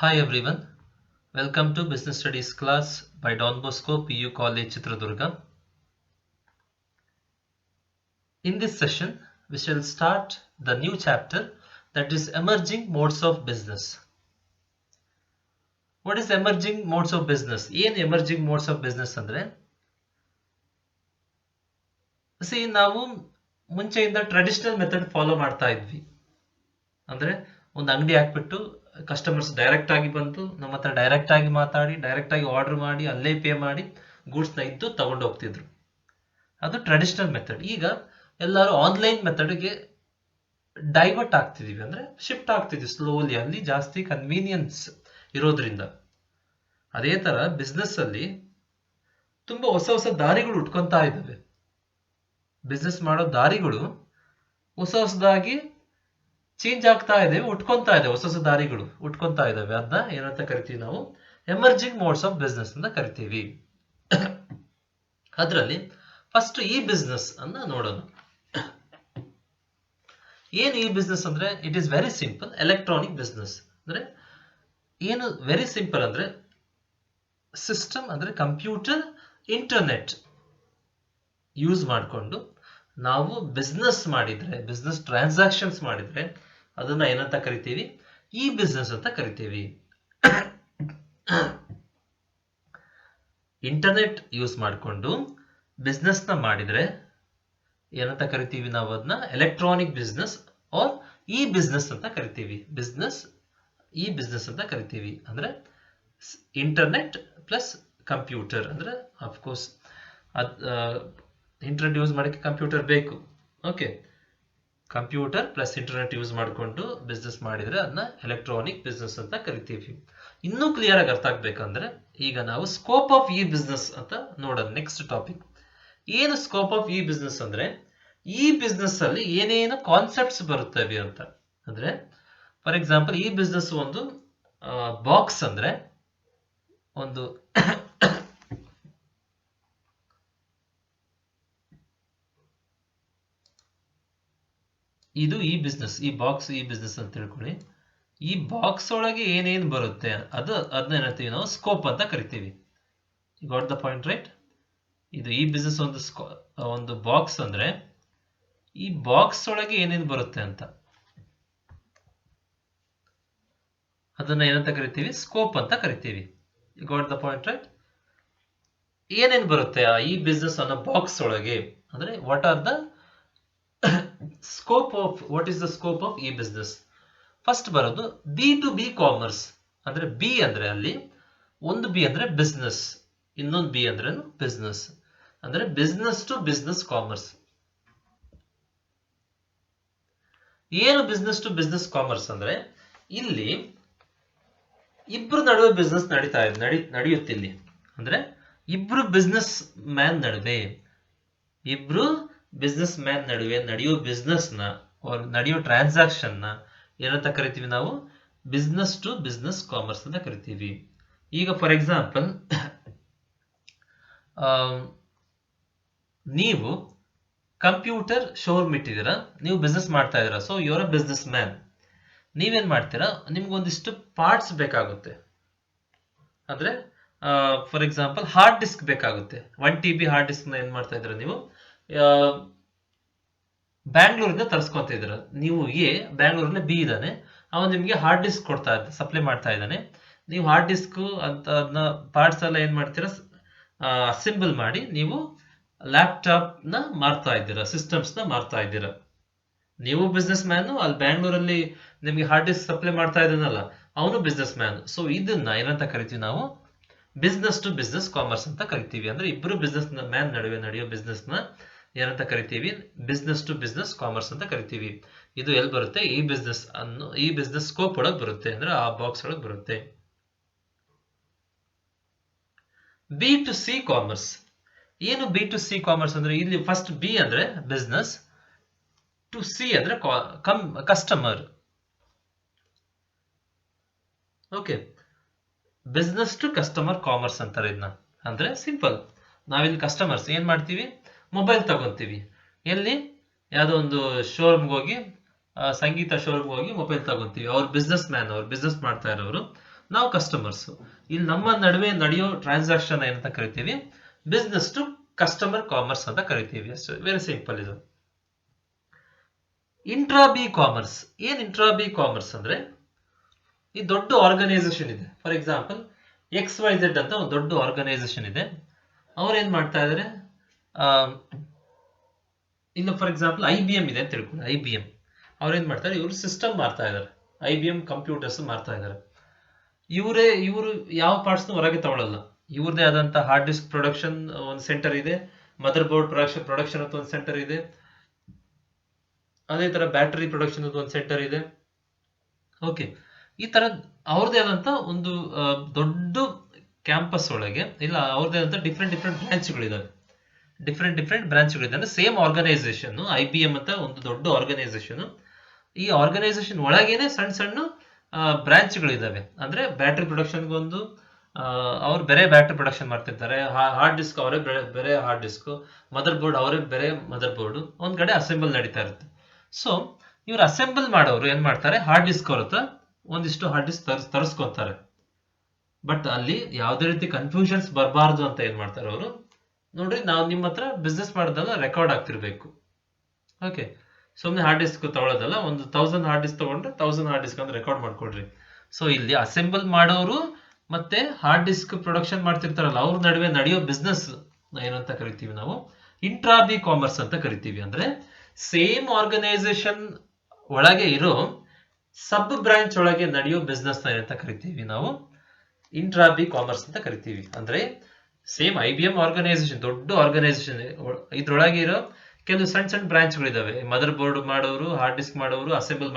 Hi everyone, welcome to Business Studies class by Don Bosco PU College Chitradurga. In this session, we shall start the new chapter that is Emerging Modes of Business. What is emerging modes of business? ಏನು emerging modes of business ಅಂದ್ರೆ ನಾವು ಮುಂಚೆಯಿಂದ traditional method follow ಮಾಡ್ತಾ ಇದ್ವಿ. ಅಂದ್ರೆ ಒಂದು ಅಂಗಡಿ ಹಾಕ್ಬಿಟ್ಟು customers direct ಆಗಿ ಬಂದು ನಮ್ಮ ಹತ್ರ ಡೈರೆಕ್ಟ್ ಆಗಿ ಮಾತಾಡಿ ಡೈರೆಕ್ಟ್ ಆಗಿ ಆರ್ಡರ್ ಮಾಡಿ ಅಲ್ಲೇ ಪೇ ಮಾಡಿ ಗೂಡ್ಸ್ ನ ಇದ್ದು ತಗೊಂಡು ಹೋಗ್ತಿದ್ರು. ಅದು ಟ್ರೆಡಿಷನಲ್ ಮೆಥಡ್. ಈಗ ಎಲ್ಲರೂ ಆನ್ಲೈನ್ ಮೆಥಡ್ಗೆ ಡೈವರ್ಟ್ ಆಗ್ತಿದೀವಿ, ಅಂದ್ರೆ ಶಿಫ್ಟ್ ಆಗ್ತಿದ್ವಿ ಸ್ಲೋಲಿ. ಅಲ್ಲಿ ಜಾಸ್ತಿ ಕನ್ವೀನಿಯನ್ಸ್ ಇರೋದ್ರಿಂದ. ಅದೇ ತರ ಬಿಸ್ನೆಸ್ ಅಲ್ಲಿ ತುಂಬಾ ಹೊಸ ಹೊಸ ದಾರಿಗಳು ಉಟ್ಕೊಂತಾ ಇದ್ದಾವೆ. ಬಿಸ್ನೆಸ್ ಮಾಡೋ ದಾರಿಗಳು ಹೊಸ ಹೊಸದಾಗಿ ಚೇಂಜ್ ಆಗ್ತಾ ಇದಾವೆ, ಉಟ್ಕೊಂತಾ ಇದಾವೆ. ಹೊಸ ಹೊಸ ದಾರಿಗಳು ಉಟ್ಕೊಂತಾ ಇದಾವೆ. ಅದನ್ನ ಏನಂತ ಕರಿತೀವಿ ನಾವು? ಎಮರ್ಜಿಂಗ್ ಮೋಡ್ಸ್ ಆಫ್ ಬಿಸ್ನೆಸ್ ಅಂತ ಕರಿತೀವಿ. ಅದರಲ್ಲಿ ಫಸ್ಟ್ ಈ ಬಿಸ್ನೆಸ್ ಅನ್ನ ನೋಡೋಣ. ಏನು ಈ ಬಿಸ್ನೆಸ್ ಅಂದ್ರೆ? It is very simple. Electronic business ಅಂದ್ರೆ ಏನು? ವೆರಿ ಸಿಂಪಲ್ ಅಂದ್ರೆ ಸಿಸ್ಟಮ್ ಅಂದ್ರೆ ಕಂಪ್ಯೂಟರ್, ಇಂಟರ್ನೆಟ್ ಯೂಸ್ ಮಾಡಿಕೊಂಡು ನಾವು ಬಿಸ್ನೆಸ್ ಮಾಡಿದ್ರೆ, ಬಿಸ್ನೆಸ್ ಟ್ರಾನ್ಸಾಕ್ಷನ್ಸ್ ಮಾಡಿದ್ರೆ ಅದನ್ನ ಏನಂತ ಕರಿತೀವಿ? ಈ ಬಿಸ್ನೆಸ್ ಅಂತ ಕರಿತೀವಿ. ಇಂಟರ್ನೆಟ್ ಯೂಸ್ ಮಾಡಿಕೊಂಡು ಬಿಸ್ನೆಸ್ ನ ಮಾಡಿದ್ರೆ ಏನಂತ ಕರಿತೀವಿ ನಾವು? ಅದನ್ನ ಎಲೆಕ್ಟ್ರಾನಿಕ್ ಬಿಸ್ನೆಸ್ ಆರ್ ಈ ಬಿಸ್ನೆಸ್ ಅಂತ ಕರಿತೀವಿ. ಬಿಸ್ನೆಸ್ ಈ ಬಿಸ್ನೆಸ್ ಅಂತ ಕರಿತೀವಿ. ಅಂದ್ರೆ ಇಂಟರ್ನೆಟ್ ಪ್ಲಸ್ ಕಂಪ್ಯೂಟರ್. ಅಂದ್ರೆ ಅಫ್ಕೋರ್ಸ್ ಇಂಟರ್ನೆಟ್ ಯೂಸ್ ಮಾಡಕ್ಕೆ ಕಂಪ್ಯೂಟರ್ ಬೇಕು. Okay, computer plus internet use ಮಾಡಿಕೊಂಡು ಬಿಸ್ನೆಸ್ ಮಾಡಿದ್ರೆ ಅದನ್ನ ಎಲೆಕ್ಟ್ರಾನಿಕ್ ಬಿಸ್ನೆಸ್ ಅಂತ ಕರಿತೀವಿ. ಇನ್ನೂ ಕ್ಲಿಯರ್ ಆಗಿ ಅರ್ಥ ಆಗ್ಬೇಕಂದ್ರೆ ಈಗ ನಾವು ಸ್ಕೋಪ್ ಆಫ್ ಈ ಬಿಸ್ನೆಸ್ ಅಂತ ನೋಡೋಣ. ನೆಕ್ಸ್ಟ್ ಟಾಪಿಕ್ ಏನು ಸ್ಕೋಪ್ ಆಫ್ ಈ ಬಿಸ್ನೆಸ್ ಅಂದ್ರೆ ಈ ಬಿಸ್ನೆಸ್ ಅಲ್ಲಿ ಏನೇನು ಕಾನ್ಸೆಪ್ಟ್ಸ್ ಬರುತ್ತವೆ ಅಂತ. ಅಂದ್ರೆ ಫಾರ್ ಎಕ್ಸಾಂಪಲ್ ಈ ಬಿಸ್ನೆಸ್ ಒಂದು ಬಾಕ್ಸ್ ಅಂದ್ರೆ ಒಂದು ಇದು ಈ ಬಿಸ್ನೆಸ್, ಈ ಬಾಕ್ಸ್ ಈ ಬಿಸ್ನೆಸ್ ಅಂತ ತಿಳ್ಕೊಳ್ಳಿ. ಈ ಬಾಕ್ಸ್ ಒಳಗೆ ಏನೇನು ಬರುತ್ತೆ ಅದನ್ನ ಏನಂತೀವಿ ನಾವು? ಸ್ಕೋಪ್ ಅಂತ ಕರಿತೀವಿ. Got the point, right? ಇದು ಈ ಬಿಸ್ನೆಸ್ ಒಂದು ಬಾಕ್ಸ್ ಅಂದ್ರೆ ಈ ಬಾಕ್ಸ್ ಒಳಗೆ ಏನೇನು ಬರುತ್ತೆ ಅಂತ ಅದನ್ನ ಏನಂತ ಕರಿತೀವಿ? ಸ್ಕೋಪ್ ಅಂತ ಕರಿತೀವಿ. Got the point, right? ಏನೇನು ಬರುತ್ತೆ ಈ ಬಿಸ್ನೆಸ್ ಅನ್ನೋ ಬಾಕ್ಸ್ ಒಳಗೆ ಅಂದ್ರೆ what are the scope of, what is the scope of ಈ ಬಿಸ್ನೆಸ್? ಫಸ್ಟ್ ಬರೋದು ಬಿ ಟು ಬಿ ಕಾಮರ್ಸ್. ಅಂದ್ರೆ ಬಿ ಅಂದ್ರೆ ಅಲ್ಲಿ ಒಂದು ಬಿ ಅಂದ್ರೆ ಬಿಸ್ನೆಸ್, ಇನ್ನೊಂದು ಬಿ ಅಂದ್ರೆ ಬಿಸ್ನೆಸ್. ಅಂದ್ರೆ ಬಿಸ್ನೆಸ್ ಟು ಬಿಸ್ನೆಸ್ ಕಾಮರ್ಸ್. ಏನು ಬಿಸ್ನೆಸ್ ಟು ಬಿಸ್ನೆಸ್ ಕಾಮರ್ಸ್ ಅಂದ್ರೆ ಇಲ್ಲಿ ಇಬ್ರು ನಡುವೆ ಬಿಸ್ನೆಸ್ ನಡೆಯುತ್ತೆ ಇಲ್ಲಿ. ಅಂದ್ರೆ ಇಬ್ರು ಬಿಸ್ನೆಸ್ ಮ್ಯಾನ್ ನಡುವೆ, ಇಬ್ರು ಬಿಸ್ನೆಸ್ ಮ್ಯಾನ್ ನಡುವೆ ನಡೆಯೋ ಬಿಸ್ನೆಸ್ ನ ನಡೆಯೋ ಟ್ರಾನ್ಸಾಕ್ಷನ್ ನ ಏನಂತ ಕರಿತೀವಿ ನಾವು? ಬಿಸ್ನೆಸ್ ಟು ಬಿಸ್ನೆಸ್ ಕಾಮರ್ಸ್ ಅಂತ ಕರಿತೀವಿ. ಈಗ ಫಾರ್ ಎಕ್ಸಾಂಪಲ್ ನೀವು ಕಂಪ್ಯೂಟರ್ ಶೋರೂಮ್ ಇಟ್ಟಿದ್ದೀರಾ, ನೀವು ಬಿಸ್ನೆಸ್ ಮಾಡ್ತಾ ಇದ್ದೀರಾ. So your a business man. ನೀವೇನ್ ಮಾಡ್ತೀರಾ? ನಿಮ್ಗೊಂದಿಷ್ಟು ಪಾರ್ಟ್ಸ್ ಬೇಕಾಗುತ್ತೆ. ಅಂದ್ರೆ ಫಾರ್ ಎಕ್ಸಾಂಪಲ್ ಹಾರ್ಡ್ ಡಿಸ್ಕ್ ಬೇಕಾಗುತ್ತೆ. 1 TB ಹಾರ್ಡ್ ಡಿಸ್ಕ್ ನ ಏನ್ ಮಾಡ್ತಾ ಇದ್ದೀರಾ ನೀವು? ಬ್ಯಾಂಗ್ಳೂರಿಂದ ತರಿಸ್ಕೊಂತ ಇದ್ದೀರಾ. ನೀವು ಬ್ಯಾಂಗ್ಳೂರಲ್ಲಿ ಬಿ ಇದ್ದಾನೆ, ಅವನು ನಿಮ್ಗೆ ಹಾರ್ಡ್ ಡಿಸ್ಕ್ ಕೊಡ್ತಾ ಇದ್ದ, ಸಪ್ಲೈ ಮಾಡ್ತಾ ಇದ್ದಾನೆ. ನೀವು ಹಾರ್ಡ್ ಡಿಸ್ಕ್ ಅಂತ ಅದನ್ನ ಪಾರ್ಟ್ಸ್ ಎಲ್ಲ ಏನ್ ಮಾಡ್ತೀರಾ? ಅಸೆಂಬಲ್ ಮಾಡಿ ನೀವು ಲ್ಯಾಪ್ಟಾಪ್ ನ ಮಾರ್ತಾ ಇದ್ದೀರಾ, ಸಿಸ್ಟಮ್ಸ್ ನ ಮಾರ್ತಾ ಇದ್ದೀರಾ. ನೀವು ಬಿಸ್ನೆಸ್ ಮ್ಯಾನ್, ಅಲ್ಲಿ ಬ್ಯಾಂಗ್ಳೂರಲ್ಲಿ ನಿಮ್ಗೆ ಹಾರ್ಡ್ ಡಿಸ್ಕ್ ಸಪ್ಲೈ ಮಾಡ್ತಾ ಇದ್ದಾನಲ್ಲ, ಅವನು ಬಿಸ್ನೆಸ್ ಮ್ಯಾನ್. ಸೊ ಇದನ್ನ ಏನಂತ ಕರಿತೀವಿ ನಾವು? ಬಿಸ್ನೆಸ್ ಟು ಬಿಸ್ನೆಸ್ ಕಾಮರ್ಸ್ ಅಂತ ಕರಿತೀವಿ. ಅಂದ್ರೆ ಇಬ್ರು ಬಿಸ್ನೆಸ್ ಮ್ಯಾನ್ ನಡುವೆ ನಡೆಯೋ ಬಿಸ್ನೆಸ್ ನ ಏನಂತ ಕರಿತೀವಿ? ಬಿಸ್ನೆಸ್ ಟು ಬಿಸ್ನೆಸ್ ಕಾಮರ್ಸ್ ಅಂತ ಕರಿತೀವಿ. ಇದು ಎಲ್ಲಿ ಬರುತ್ತೆ? ಈ ಬಿಸ್ನೆಸ್ ಸ್ಕೋಪ್ ಒಳಗೆ ಬರುತ್ತೆ, ಅಂದ್ರೆ ಆ ಬಾಕ್ಸ್ ಒಳಗೆ ಬರುತ್ತೆ. B to C commerce. ಏನು ಬಿ ಟು ಸಿ ಕಾಮರ್ಸ್ ಅಂದ್ರೆ ಇಲ್ಲಿ ಫಸ್ಟ್ ಬಿ ಅಂದ್ರೆ ಬಿಸ್ನೆಸ್, ಟು ಸಿ ಅಂದ್ರೆ customer. Okay, business to customer commerce ಅಂತಾರೆ ಇದನ್ನ. ಅಂದ್ರೆ ಸಿಂಪಲ್, ನಾವಿಲ್ಲಿ ಕಸ್ಟಮರ್ಸ್ ಏನ್ ಮಾಡ್ತೀವಿ? ಮೊಬೈಲ್ ತಗೊಂತೀವಿ. ಎಲ್ಲಿ? ಯಾವ್ದೋ ಒಂದು ಶೋರೂಮ್ಗೆ ಹೋಗಿ, ಸಂಗೀತ ಶೋರೂಮ್ಗೆ ಹೋಗಿ ಮೊಬೈಲ್ ತಗೊಂತೀವಿ. ಅವ್ರು ಬಿಸ್ನೆಸ್ ಮ್ಯಾನ್, ಅವ್ರು ಬಿಸ್ನೆಸ್ ಮಾಡ್ತಾ ಇರೋರು ನಾವು ಕಸ್ಟಮರ್ಸ್. ಇಲ್ಲಿ ನಮ್ಮ ನಡುವೆ ನಡೆಯೋ ಟ್ರಾನ್ಸಾಕ್ಷನ್ ಏನಂತ ಕರಿತೀವಿ, ಬಿಸ್ನೆಸ್ ಟು ಕಸ್ಟಮರ್ ಕಾಮರ್ಸ್ ಅಂತ ಕರಿತೀವಿ. ಅಷ್ಟು ವೆರಿ ಸಿಂಪಲ್ ಇದು. Intra B commerce. ಏನ್ ಇಂಟ್ರಾ ಬಿ ಕಾಮರ್ಸ್ ಅಂದ್ರೆ, ಈ ದೊಡ್ಡ ಆರ್ಗನೈಸೇಷನ್ ಇದೆ. ಫಾರ್ ಎಕ್ಸಾಂಪಲ್ XYZ ಅಂತ ಒಂದು ದೊಡ್ಡ ಆರ್ಗನೈಸೇಷನ್ ಇದೆ. ಅವ್ರು ಏನ್ ಮಾಡ್ತಾ ಇದಾರೆ, ಇನ್ನು ಫಾರ್ ಎಕ್ಸಾಂಪಲ್ IBM ಇದೆ ಅಂತ ತಿಳ್ಕೊಳ್ಳಿ. IBM ಅವ್ರು ಏನ್ ಮಾಡ್ತಾರೆ, ಇವರು ಸಿಸ್ಟಮ್ ಮಾಡ್ತಾ ಇದಾರೆ, IBM ಕಂಪ್ಯೂಟರ್ಸ್ ಮಾಡ್ತಾ ಇದಾರೆ. ಇವರು ಯಾವ ಪಾರ್ಟ್ಸ್ ಹೊರಗೆ ತಗೊಳ್ಳಲ್ಲ. ಇವ್ರದೇ ಆದಂತ ಹಾರ್ಡ್ ಡಿಸ್ಕ್ ಪ್ರೊಡಕ್ಷನ್ ಒಂದು ಸೆಂಟರ್ ಇದೆ, ಮದರ್ ಬೋರ್ಡ್ ಪ್ರೊಡಕ್ಷನ್ ಅಂತ ಒಂದು ಸೆಂಟರ್ ಇದೆ, ಅದೇ ತರ ಬ್ಯಾಟರಿ ಪ್ರೊಡಕ್ಷನ್ ಅಂತ ಒಂದು ಸೆಂಟರ್ ಇದೆ. ಓಕೆ, ಈ ತರ ಅವ್ರದೇ ಆದಂತ ಒಂದು ದೊಡ್ಡ ಕ್ಯಾಂಪಸ್ ಒಳಗೆ ಇಲ್ಲ ಅವ್ರದೇ ಆದಂತ ಡಿಫ್ರೆಂಟ್ ಬ್ರಾಂಚ್ಗಳಿದಾವೆ. ಡಿಫ್ರೆಂಟ್ ಬ್ರಾಂಚ್ಗಳಿದೆ. ಅಂದ್ರೆ ಸೇಮ್ ಆರ್ಗನೈಸೇಷನ್ IBM ಅಂತ ಒಂದು ದೊಡ್ಡ ಆರ್ಗನೈಸೇಷನ್. ಈ ಆರ್ಗನೈಸೇಷನ್ ಒಳಗೇನೆ ಸಣ್ಣ ಬ್ರಾಂಚ್ಗಳಿದಾವೆ. ಅಂದ್ರೆ ಬ್ಯಾಟರಿ ಪ್ರೊಡಕ್ಷನ್ಗೊಂದು ಅವ್ರು ಬೇರೆ ಬ್ಯಾಟರಿ ಪ್ರೊಡಕ್ಷನ್ ಮಾಡ್ತಿರ್ತಾರೆ, ಹಾರ್ಡ್ ಡಿಸ್ಕ್ ಅವರೇ ಬೇರೆ ಹಾರ್ಡ್ ಡಿಸ್ಕ್, ಮದರ್ ಬೋರ್ಡ್ ಅವರೇ ಬೇರೆ ಮದರ್ ಬೋರ್ಡ್, ಒಂದ್ ಕಡೆ ಅಸೆಂಬಲ್ ನಡೀತಾ ಇರುತ್ತೆ. ಸೊ ಇವ್ರು ಅಸೆಂಬಲ್ ಮಾಡೋರು ಏನ್ ಮಾಡ್ತಾರೆ, ಹಾರ್ಡ್ ಡಿಸ್ಕ್ ಅವ್ರ ಹತ್ರ ಒಂದಿಷ್ಟು ಹಾರ್ಡ್ ಡಿಸ್ಕ್ ತರಿಸ್ಕೊತಾರೆ. ಬಟ್ ಅಲ್ಲಿ ಯಾವುದೇ ರೀತಿ ಕನ್ಫ್ಯೂಷನ್ಸ್ ಬರಬಾರ್ದು ಅಂತ ಏನ್ ಮಾಡ್ತಾರೆ ಅವರು, ನೋಡ್ರಿ ನಾವು ನಿಮ್ಮ ಹತ್ರ ಬಿಸ್ನೆಸ್ ಮಾಡೋದಲ್ಲ ರೆಕಾರ್ಡ್ ಆಗ್ತಿರ್ಬೇಕು. ಓಕೆ, ಸುಮ್ಮನೆ ಹಾರ್ಡ್ ಡಿಸ್ಕ್ ತಗೊಳ್ಳೋದಲ್ಲ, ಒಂದು 1000 ಹಾರ್ಡ್ ಡಿಸ್ಕ್ ತಗೊಂಡ್ರೆ 1000 ಹಾರ್ಡ್ ಡಿಸ್ಕ್ ಅಂತ ರೆಕಾರ್ಡ್ ಮಾಡ್ಕೊಡ್ರಿ. ಸೊ ಇಲ್ಲಿ ಅಸೆಂಬಲ್ ಮಾಡೋರು ಮತ್ತೆ ಹಾರ್ಡ್ ಡಿಸ್ಕ್ ಪ್ರೊಡಕ್ಷನ್ ಮಾಡ್ತಿರ್ತಾರಲ್ಲ ಅವ್ರ ನಡುವೆ ನಡೆಯೋ ಬಿಸ್ನೆಸ್ ಏನಂತ ಕರಿತೀವಿ ನಾವು, ಇಂಟ್ರಾ ಬಿ ಕಾಮರ್ಸ್ ಅಂತ ಕರಿತೀವಿ. ಅಂದ್ರೆ ಸೇಮ್ ಆರ್ಗನೈಸೇಷನ್ ಒಳಗೆ ಇರೋ ಸಬ್ ಬ್ರಾಂಚ್ ಒಳಗೆ ನಡೆಯೋ ಬಿಸ್ನೆಸ್ ಏನಂತ ಕರಿತೀವಿ ನಾವು, ಇಂಟ್ರಾ ಬಿ ಕಾಮರ್ಸ್ ಅಂತ ಕರಿತೀವಿ. ಅಂದ್ರೆ ಸೇಮ್ IBM ಆರ್ಗನೈಸೇಷನ್ ದೊಡ್ಡ ಆರ್ಗನೈಸೇಷನ್, ಇದ್ರೊಳಗೆ ಇರೋ ಕೆಲವು ಸಣ್ಣ ಬ್ರಾಂಚ್ಗಳಿದಾವೆ. ಮದರ್ ಬೋರ್ಡ್ ಮಾಡೋರು, ಹಾರ್ಡ್ ಡಿಸ್ಕ್ ಮಾಡೋರು, ಅಸೆಂಬಲ್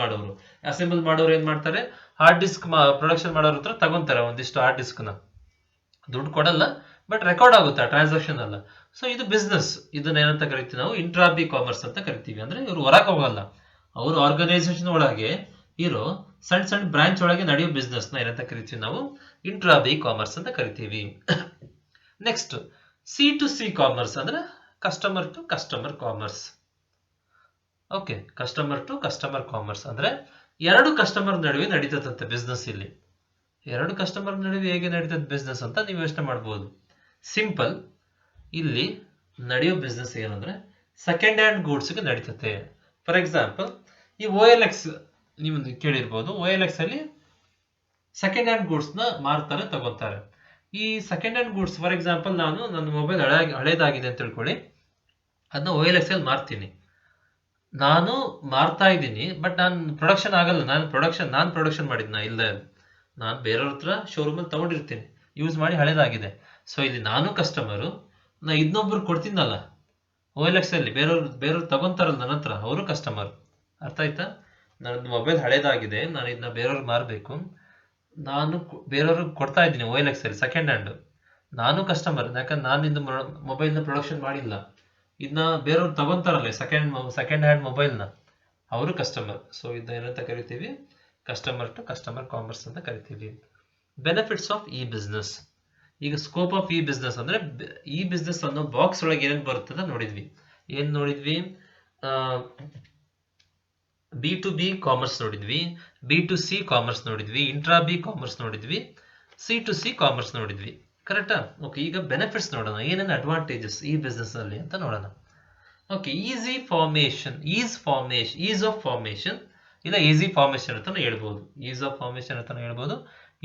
ಮಾಡೋರು ಏನ್ ಮಾಡ್ತಾರೆ, ಹಾರ್ಡ್ ಡಿಸ್ಕ್ ಪ್ರೊಡಕ್ಷನ್ ಮಾಡೋರ ಹತ್ರ ತಗೊಂತಾರೆ ಒಂದಿಷ್ಟು ಹಾರ್ಡ್ ಡಿಸ್ಕ್ ನ. ದುಡ್ಡು ಕೊಡಲ್ಲ, ಬಟ್ ರೆಕಾರ್ಡ್ ಆಗುತ್ತೆ ಟ್ರಾನ್ಸಾಕ್ಷನ್ ಅಲ್ಲ. ಸೊ ಇದು ಬಿಸ್ನೆಸ್. ಇದನ್ನ ಏನಂತ ಕರಿತೀವಿ ನಾವು, ಇಂಟ್ರಾ ಬಿ ಕಾಮರ್ಸ್ ಅಂತ ಕರಿತೀವಿ. ಅಂದ್ರೆ ಇವ್ರು ಹೊರಗೆ ಹೋಗಲ್ಲ, ಅವ್ರ ಆರ್ಗನೈಸೇಷನ್ ಒಳಗೆ ಇರೋ ಸಣ್ಣ ಬ್ರಾಂಚ್ ಒಳಗೆ ನಡೆಯೋ ಬಿಸ್ನೆಸ್ ನ ಏನಂತ ಕರಿತೀವಿ ನಾವು, ಇಂಟ್ರಾ ಬಿ ಕಾಮರ್ಸ್ ಅಂತ ಕರಿತೀವಿ. ನೆಕ್ಸ್ಟ್ C2C ಕಾಮರ್ಸ್ ಅಂದ್ರೆ customer to customer commerce. Okay, customer to customer commerce ಅಂದ್ರೆ ಎರಡು ಕಸ್ಟಮರ್ ನಡುವೆ ನಡೀತದಂತೆ ಬಿಸ್ನೆಸ್. ಇಲ್ಲಿ ಎರಡು ಕಸ್ಟಮರ್ ನಡುವೆ ಹೇಗೆ ನಡೀತದ ಬಿಸ್ನೆಸ್ ಅಂತ ನೀವು ಯೋಚನೆ ಮಾಡ್ಬೋದು. ಸಿಂಪಲ್, ಇಲ್ಲಿ ನಡೆಯೋ ಬಿಸ್ನೆಸ್ ಏನಂದ್ರೆ ಸೆಕೆಂಡ್ ಹ್ಯಾಂಡ್ ಗೂಡ್ಸ್ಗೆ ನಡೀತತೆ. ಫಾರ್ ಎಕ್ಸಾಂಪಲ್ ಈ OLX ನೀವು ಕೇಳಿರ್ಬೋದು. OLX ಅಲ್ಲಿ ಸೆಕೆಂಡ್ ಹ್ಯಾಂಡ್ ಗೂಡ್ಸ್ ನ ಮಾರ್ತಾರೆ, ತಗೋತಾರೆ. ಈ second hand goods for example ನಾನು ನನ್ನ ಮೊಬೈಲ್ ಹಳೇದಾಗಿದೆ ಅಂತ ತಿಳ್ಕೊಳ್ಳಿ, ಅದನ್ನ OLX ಅಲ್ಲಿ ಮಾರ್ತೀನಿ. ನಾನು ಮಾರ್ತಾ ಇದ್ದೀನಿ, ಬಟ್ ನಾನು ಪ್ರೊಡಕ್ಷನ್ ಆಗಲ್ಲ. ನಾನು ಪ್ರೊಡಕ್ಷನ್ ಮಾಡಿದ್ನ ಇಲ್ಲ, ನಾನು ಬೇರೆಯವ್ರ ಹತ್ರ ಶೋರೂಮ್ ಅಲ್ಲಿ ತಗೊಂಡಿರ್ತೀನಿ, ಯೂಸ್ ಮಾಡಿ ಹಳೇದಾಗಿದೆ. ಸೊ ಇಲ್ಲಿ ನಾನು ಕಸ್ಟಮರು, ನಾ ಇನ್ನೊಬ್ರು ಕೊಡ್ತೀನಲ್ಲ OLX ಅಲ್ಲಿ, ಬೇರೆಯವ್ರು ತಗೊಂತಾರಲ್ಲ ನನ್ನ ಹತ್ರ, ಅವರು ಕಸ್ಟಮರ್. ಅರ್ಥ ಆಯ್ತಾ? ನನ್ನ ಮೊಬೈಲ್ ಹಳೇದಾಗಿದೆ, ನಾನು ಇದನ್ನ ಬೇರೆಯವ್ರಿಗೆ ಮಾರಬೇಕು, ನಾನು ಬೇರೆಯವ್ರಿಗೆ ಕೊಡ್ತಾ ಇದ್ದೀನಿ OLX ಅಲ್ಲಿ ಸೆಕೆಂಡ್ ಹ್ಯಾಂಡ್. ನಾನು ಕಸ್ಟಮರ್, ಯಾಕಂದ್ರೆ ನಾನು ಇಂದು ಮೊಬೈಲ್ನ ಪ್ರೊಡಕ್ಷನ್ ಮಾಡಿಲ್ಲ, ಇದನ್ನ ಬೇರೆಯವ್ರು ತಗೊಂತಾರಲ್ಲ ಸೆಕೆಂಡ್ ಹ್ಯಾಂಡ್ ಮೊಬೈಲ್ನ, ಅವರು ಕಸ್ಟಮರ್. ಸೊ ಇದನ್ನ ಏನಂತ ಕರಿತೀವಿ, ಕಸ್ಟಮರ್ ಟು ಕಸ್ಟಮರ್ ಕಾಮರ್ಸ್ ಅಂತ ಕರಿತೀವಿ. Benefits of e business. ಈಗ ಸ್ಕೋಪ್ ಆಫ್ ಇ ಬಿಸ್ನೆಸ್ ಅಂದ್ರೆ ಇ ಬಿಸ್ನೆಸ್ ಅನ್ನೋ ಬಾಕ್ಸ್ ಒಳಗೆ ಏನೇನು ಬರುತ್ತದ ನೋಡಿದ್ವಿ. B2B ಕಾಮರ್ಸ್ ನೋಡಿದ್ವಿ, B2C ಕಾಮರ್ಸ್ ನೋಡಿದ್ವಿ, ಇಂಟ್ರಾ ಬಿ ಕಾಮರ್ಸ್ ನೋಡಿದ್ವಿ, C2C ಕಾಮರ್ಸ್ ನೋಡಿದ್ವಿ. ಕರೆಕ್ಟಾ? ಓಕೆ, ಈಗ ಬೆನಿಫಿಟ್ಸ್ ನೋಡೋಣ, ಏನೇನು ಅಡ್ವಾಂಟೇಜಸ್ ಈ ಬಿಸ್ನೆಸ್ ಅಲ್ಲಿ ಅಂತ ನೋಡೋಣ. ಓಕೆ, ಈಸ್ ಆಫ್ ಫಾರ್ಮೇಶನ್ ಇಲ್ಲ ಈಸಿ ಫಾರ್ಮೇಶನ್ ಅಂತಾನೆ ಹೇಳ್ಬೋದು. ಈಸ್ ಆಫ್ ಫಾರ್ಮೇಶನ್ ಅಂತಾನೆ ಹೇಳ್ಬೋದು,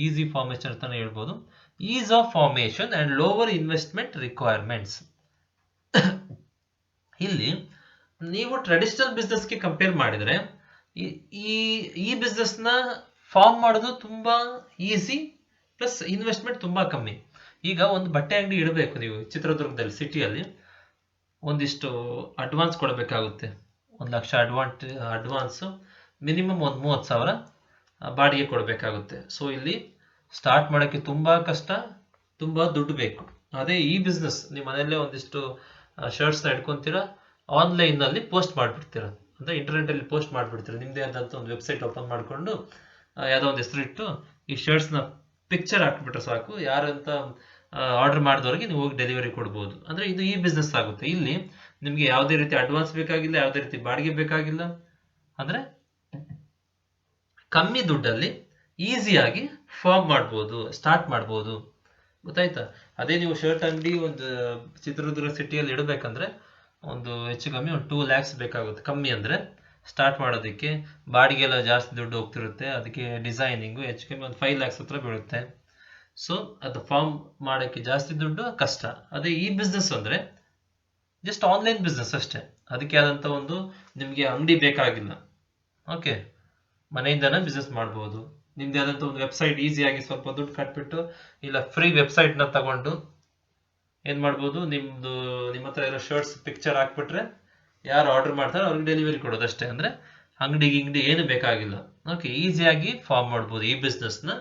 ಈಸಿ ಫಾರ್ಮೇಶನ್ ಅಂತಾನೆ ಹೇಳ್ಬೋದು. Is of formation and lower investment requirements. ಇಲ್ಲಿ ನೀವು ಟ್ರೆಡಿಷನಲ್ ಬಿಸ್ನೆಸ್ಗೆ ಕಂಪೇರ್ ಮಾಡಿದ್ರೆ ಈ ಬಿಸ್ನೆಸ್ ನ ಫಾರ್ಮ್ ಮಾಡೋದು ತುಂಬಾ ಈಸಿ, ಪ್ಲಸ್ ಇನ್ವೆಸ್ಟ್ಮೆಂಟ್ ತುಂಬಾ ಕಮ್ಮಿ. ಈಗ ಒಂದು ಬಟ್ಟೆ ಅಂಗಡಿ ಇಡಬೇಕು ನೀವು ಚಿತ್ರದುರ್ಗದಲ್ಲಿ ಸಿಟಿಯಲ್ಲಿ, ಒಂದಿಷ್ಟು ಅಡ್ವಾನ್ಸ್ ಕೊಡಬೇಕಾಗುತ್ತೆ. 1 ಲಕ್ಷ ಅಡ್ವಾನ್ಸ್, ಮಿನಿಮಮ್ ಒಂದು 30,000 ಬಾಡಿಗೆ ಕೊಡಬೇಕಾಗುತ್ತೆ. ಸೊ ಇಲ್ಲಿ ಸ್ಟಾರ್ಟ್ ಮಾಡೋಕ್ಕೆ ತುಂಬಾ ಕಷ್ಟ, ತುಂಬಾ ದುಡ್ಡು ಬೇಕು. ಅದೇ ಈ ಬಿಸ್ನೆಸ್ ನಿಮ್ಮ ಮನೆಯಲ್ಲೇ ಒಂದಿಷ್ಟು ಶರ್ಟ್ಸ್ನ ಇಟ್ಕೊಂತೀರಾ, ಆನ್ಲೈನ್ ನಲ್ಲಿ ಪೋಸ್ಟ್ ಮಾಡ್ಬಿಡ್ತೀರಾ, ಅಂದ್ರೆ ಇಂಟರ್ನೆಟ್ ಅಲ್ಲಿ ಪೋಸ್ಟ್ ಮಾಡ್ಬಿಡ್ತೀರಾ. ನಿಮ್ದೇ ಆದಂತ ಒಂದು ವೆಬ್ಸೈಟ್ ಓಪನ್ ಮಾಡ್ಕೊಂಡು ಯಾವ್ದೋ ಒಂದು ಹೆಸರಿಟ್ಟು ಈ ಶರ್ಟ್ಸ್ ನ ಪಿಕ್ಚರ್ ಹಾಕ್ಬಿಟ್ರೆ ಸಾಕು, ಯಾರಂತ ಆರ್ಡರ್ ಮಾಡಿದವ್ರಿಗೆ ನೀವು ಹೋಗಿ ಡೆಲಿವರಿ ಕೊಡ್ಬೋದು. ಅಂದ್ರೆ ಇದು ಈ ಬಿಸ್ನೆಸ್ ಆಗುತ್ತೆ. ಇಲ್ಲಿ ನಿಮ್ಗೆ ಯಾವುದೇ ರೀತಿ ಅಡ್ವಾನ್ಸ್ ಬೇಕಾಗಿಲ್ಲ, ಯಾವುದೇ ರೀತಿ ಬಾಡಿಗೆ ಬೇಕಾಗಿಲ್ಲ. ಅಂದ್ರೆ ಕಮ್ಮಿ ದುಡ್ಡಲ್ಲಿ ಈಸಿಯಾಗಿ ಫಾರ್ಮ್ ಮಾಡ್ಬೋದು, ಸ್ಟಾರ್ಟ್ ಮಾಡ್ಬೋದು. ಗೊತ್ತಾಯ್ತಾ? ಅದೇ ನೀವು ಶರ್ಟ್ ಅಂಗಡಿ ಒಂದು ಚಿತ್ರದುರ್ಗ ಸಿಟಿಯಲ್ಲಿ ಇಡಬೇಕಂದ್ರೆ ಒಂದು ಹೆಚ್ಚು ಕಮ್ಮಿ ಒಂದು 2 lakhs ಬೇಕಾಗುತ್ತೆ. ಕಮ್ಮಿ ಅಂದರೆ ಸ್ಟಾರ್ಟ್ ಮಾಡೋದಕ್ಕೆ ಬಾಡಿಗೆ ಎಲ್ಲ ಜಾಸ್ತಿ ದುಡ್ಡು ಹೋಗ್ತಿರುತ್ತೆ, ಅದಕ್ಕೆ ಡಿಸೈನಿಂಗು ಹೆಚ್ಚು ಕಮ್ಮಿ ಒಂದು 5 lakhs ಹತ್ರ ಬೀಳುತ್ತೆ. ಸೊ ಅದು ಫಾರ್ಮ್ ಮಾಡೋಕ್ಕೆ ಜಾಸ್ತಿ ದುಡ್ಡು ಕಷ್ಟ. ಅದೇ ಈ ಬಿಸ್ನೆಸ್ ಅಂದರೆ ಜಸ್ಟ್ ಆನ್ಲೈನ್ ಬಿಸ್ನೆಸ್ ಅಷ್ಟೇ. ಅದಕ್ಕೆ ಆದಂಥ ಒಂದು ನಿಮಗೆ ಅಂಗಡಿ ಬೇಕಾಗಿಲ್ಲ. ಓಕೆ, ಮನೆಯಿಂದನೇ ಬಿಸ್ನೆಸ್ ಮಾಡ್ಬೋದು. ನಿಮ್ದು ಆದಂಥ ಒಂದು ವೆಬ್ಸೈಟ್ ಈಸಿಯಾಗಿ ಸ್ವಲ್ಪ ದುಡ್ಡು ಕಟ್ಬಿಟ್ಟು ಇಲ್ಲ ಫ್ರೀ ವೆಬ್ಸೈಟ್ನ ತಗೊಂಡು ಏನು ಮಾಡ್ಬೋದು, ನಿಮ್ಮ ಹತ್ರ ಇರೋ ಶರ್ಟ್ಸ್ ಪಿಕ್ಚರ್ ಹಾಕ್ಬಿಟ್ರೆ ಯಾರು ಆರ್ಡರ್ ಮಾಡ್ತಾರೆ ಅವ್ರಿಗೆ ಡೆಲಿವರಿ ಕೊಡೋದಷ್ಟೇ. ಅಂದರೆ ಅಂಗಡಿ ಏನು ಬೇಕಾಗಿಲ್ಲ. ಓಕೆ, ಈಸಿಯಾಗಿ ಫಾರ್ಮ್ ಮಾಡ್ಬೋದು ಈ ಬಿಸ್ನೆಸ್ನ,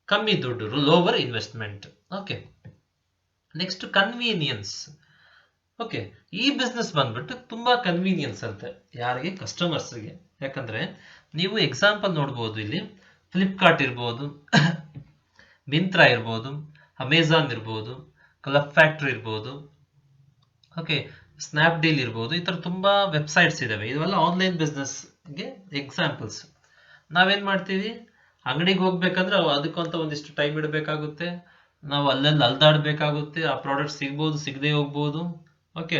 ಕಮ್ಮಿ ದುಡ್ಡು, lower investment. Okay, next convenience. Okay, ಈ ಬಿಸ್ನೆಸ್ ಬಂದ್ಬಿಟ್ಟು ತುಂಬಾ ಕನ್ವೀನಿಯನ್ಸ್ ಅಂತೆ ಯಾರಿಗೆ, ಕಸ್ಟಮರ್ಸ್ಗೆ. ಯಾಕಂದ್ರೆ ನೀವು ಎಕ್ಸಾಂಪಲ್ ನೋಡ್ಬೋದು, ಇಲ್ಲಿ ಫ್ಲಿಪ್ಕಾರ್ಟ್ ಇರ್ಬೋದು, ಮಿಂತ್ರಾ ಇರ್ಬೋದು, ಅಮೆಝಾನ್ ಇರ್ಬೋದು, ಕ್ಲಬ್ ಫ್ಯಾಕ್ಟ್ರಿ ಇರ್ಬೋದು, ಓಕೆ, ಸ್ನ್ಯಾಪ್ಡೀಲ್ ಇರ್ಬೋದು. ಈ ಥರ ತುಂಬ ವೆಬ್ಸೈಟ್ಸ್ ಇದ್ದಾವೆ. ಇವೆಲ್ಲ ಆನ್ಲೈನ್ ಬಿಸ್ನೆಸ್ಗೆ ಎಕ್ಸಾಂಪಲ್ಸ್. ನಾವೇನು ಮಾಡ್ತೀವಿ, ಅಂಗಡಿಗೆ ಹೋಗ್ಬೇಕಂದ್ರೆ ಅದಕ್ಕಂತ ಒಂದಿಷ್ಟು ಟೈಮ್ ಇಡಬೇಕಾಗುತ್ತೆ, ನಾವು ಅಲ್ಲೆಲ್ಲಿ ಅಲ್ದಾಡಬೇಕಾಗುತ್ತೆ, ಆ ಪ್ರಾಡಕ್ಟ್ ಸಿಗ್ಬೋದು ಸಿಗದೆ ಹೋಗ್ಬೋದು. ಓಕೆ,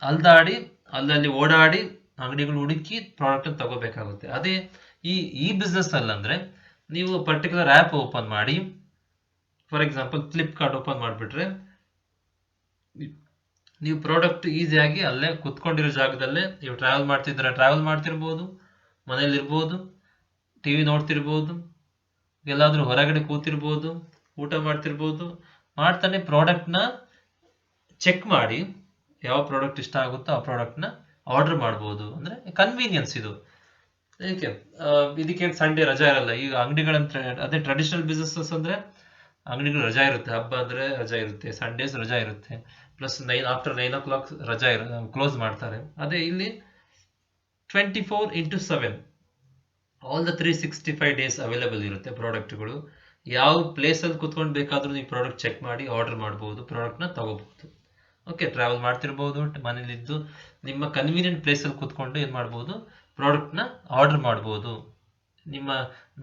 ಅಲ್ದಾಡಿ ಅಲ್ಲಲ್ಲಿ ಓಡಾಡಿ ಅಂಗಡಿಗಳು ಹುಡುಕಿ ಪ್ರಾಡಕ್ಟನ್ನು ತಗೋಬೇಕಾಗುತ್ತೆ. ಅದೇ ಈ ಬಿಸ್ನೆಸ್ ಅಲ್ಲಂದರೆ ನೀವು ಪರ್ಟಿಕ್ಯುಲರ್ ಆ್ಯಪ್ ಓಪನ್ ಮಾಡಿ, ಫಾರ್ ಎಕ್ಸಾಂಪಲ್ ಫ್ಲಿಪ್ಕಾರ್ಟ್ ಓಪನ್ ಮಾಡಿಬಿಟ್ರೆ ನೀವು ಪ್ರಾಡಕ್ಟ್ ಈಸಿಯಾಗಿ ಅಲ್ಲೇ ಕುತ್ಕೊಂಡಿರೋ ಜಾಗದಲ್ಲೇ, ನೀವು ಟ್ರಾವೆಲ್ ಮಾಡ್ತಿದ್ರೆ ಟ್ರಾವೆಲ್ ಮಾಡ್ತಿರ್ಬೋದು, ಮನೇಲಿರ್ಬೋದು, ಟಿ ವಿ ನೋಡ್ತಿರ್ಬೋದು, ಎಲ್ಲಾದರೂ ಹೊರಗಡೆ ಕೂತಿರ್ಬೋದು, ಊಟ ಮಾಡ್ತಿರ್ಬೋದು, ಮಾಡ್ತಾನೆ ಪ್ರಾಡಕ್ಟ್ನ ಚೆಕ್ ಮಾಡಿ ಯಾವ ಪ್ರಾಡಕ್ಟ್ ಇಷ್ಟ ಆಗುತ್ತೋ ಆ ಪ್ರಾಡಕ್ಟ್ನ ಆರ್ಡರ್ ಮಾಡ್ಬೋದು. ಅಂದರೆ ಕನ್ವೀನಿಯನ್ಸ್ ಇದು. ಏಕೆ ಇದಕ್ಕೆ ಸಂಡೇ ರಜಾ ಇರಲ್ಲ. ಈಗ ಅಂಗಡಿಗಳಂತ ಅದೇ ಟ್ರೆಡಿಷನಲ್ ಬಿಸ್ನೆಸಸ್ ಅಂದರೆ ಅಂಗಡಿಗಳು ರಜಾ ಇರುತ್ತೆ, ಹಬ್ಬ ಅಂದರೆ ರಜಾ ಇರುತ್ತೆ, ಸಂಡೇಸ್ ರಜಾ ಇರುತ್ತೆ, ಪ್ಲಸ್ ಆಫ್ಟರ್ 9 o'clock ರಜಾ ಕ್ಲೋಸ್ ಮಾಡ್ತಾರೆ. ಅದೇ ಇಲ್ಲಿ 24/7 ಆಲ್ ದ 365 days ಅವೈಲೇಬಲ್ ಇರುತ್ತೆ ಪ್ರಾಡಕ್ಟ್ಗಳು. ಯಾವ ಪ್ಲೇಸಲ್ಲಿ ಕುತ್ಕೊಂಡು ಬೇಕಾದರೂ ನೀವು ಪ್ರಾಡಕ್ಟ್ ಚೆಕ್ ಮಾಡಿ ಆರ್ಡರ್ ಮಾಡ್ಬೋದು, ಪ್ರಾಡಕ್ಟ್ನ ತಗೋಬಹುದು. ಓಕೆ, ಟ್ರಾವೆಲ್ ಮಾಡ್ತಿರ್ಬೋದು, ಮನೇಲಿದ್ದು ನಿಮ್ಮ ಕನ್ವೀನಿಯಂಟ್ ಪ್ಲೇಸಲ್ಲಿ ಕೂತ್ಕೊಂಡು ಏನು ಮಾಡ್ಬೋದು, ಪ್ರಾಡಕ್ಟ್ನ ಆರ್ಡರ್ ಮಾಡ್ಬೋದು. ನಿಮ್ಮ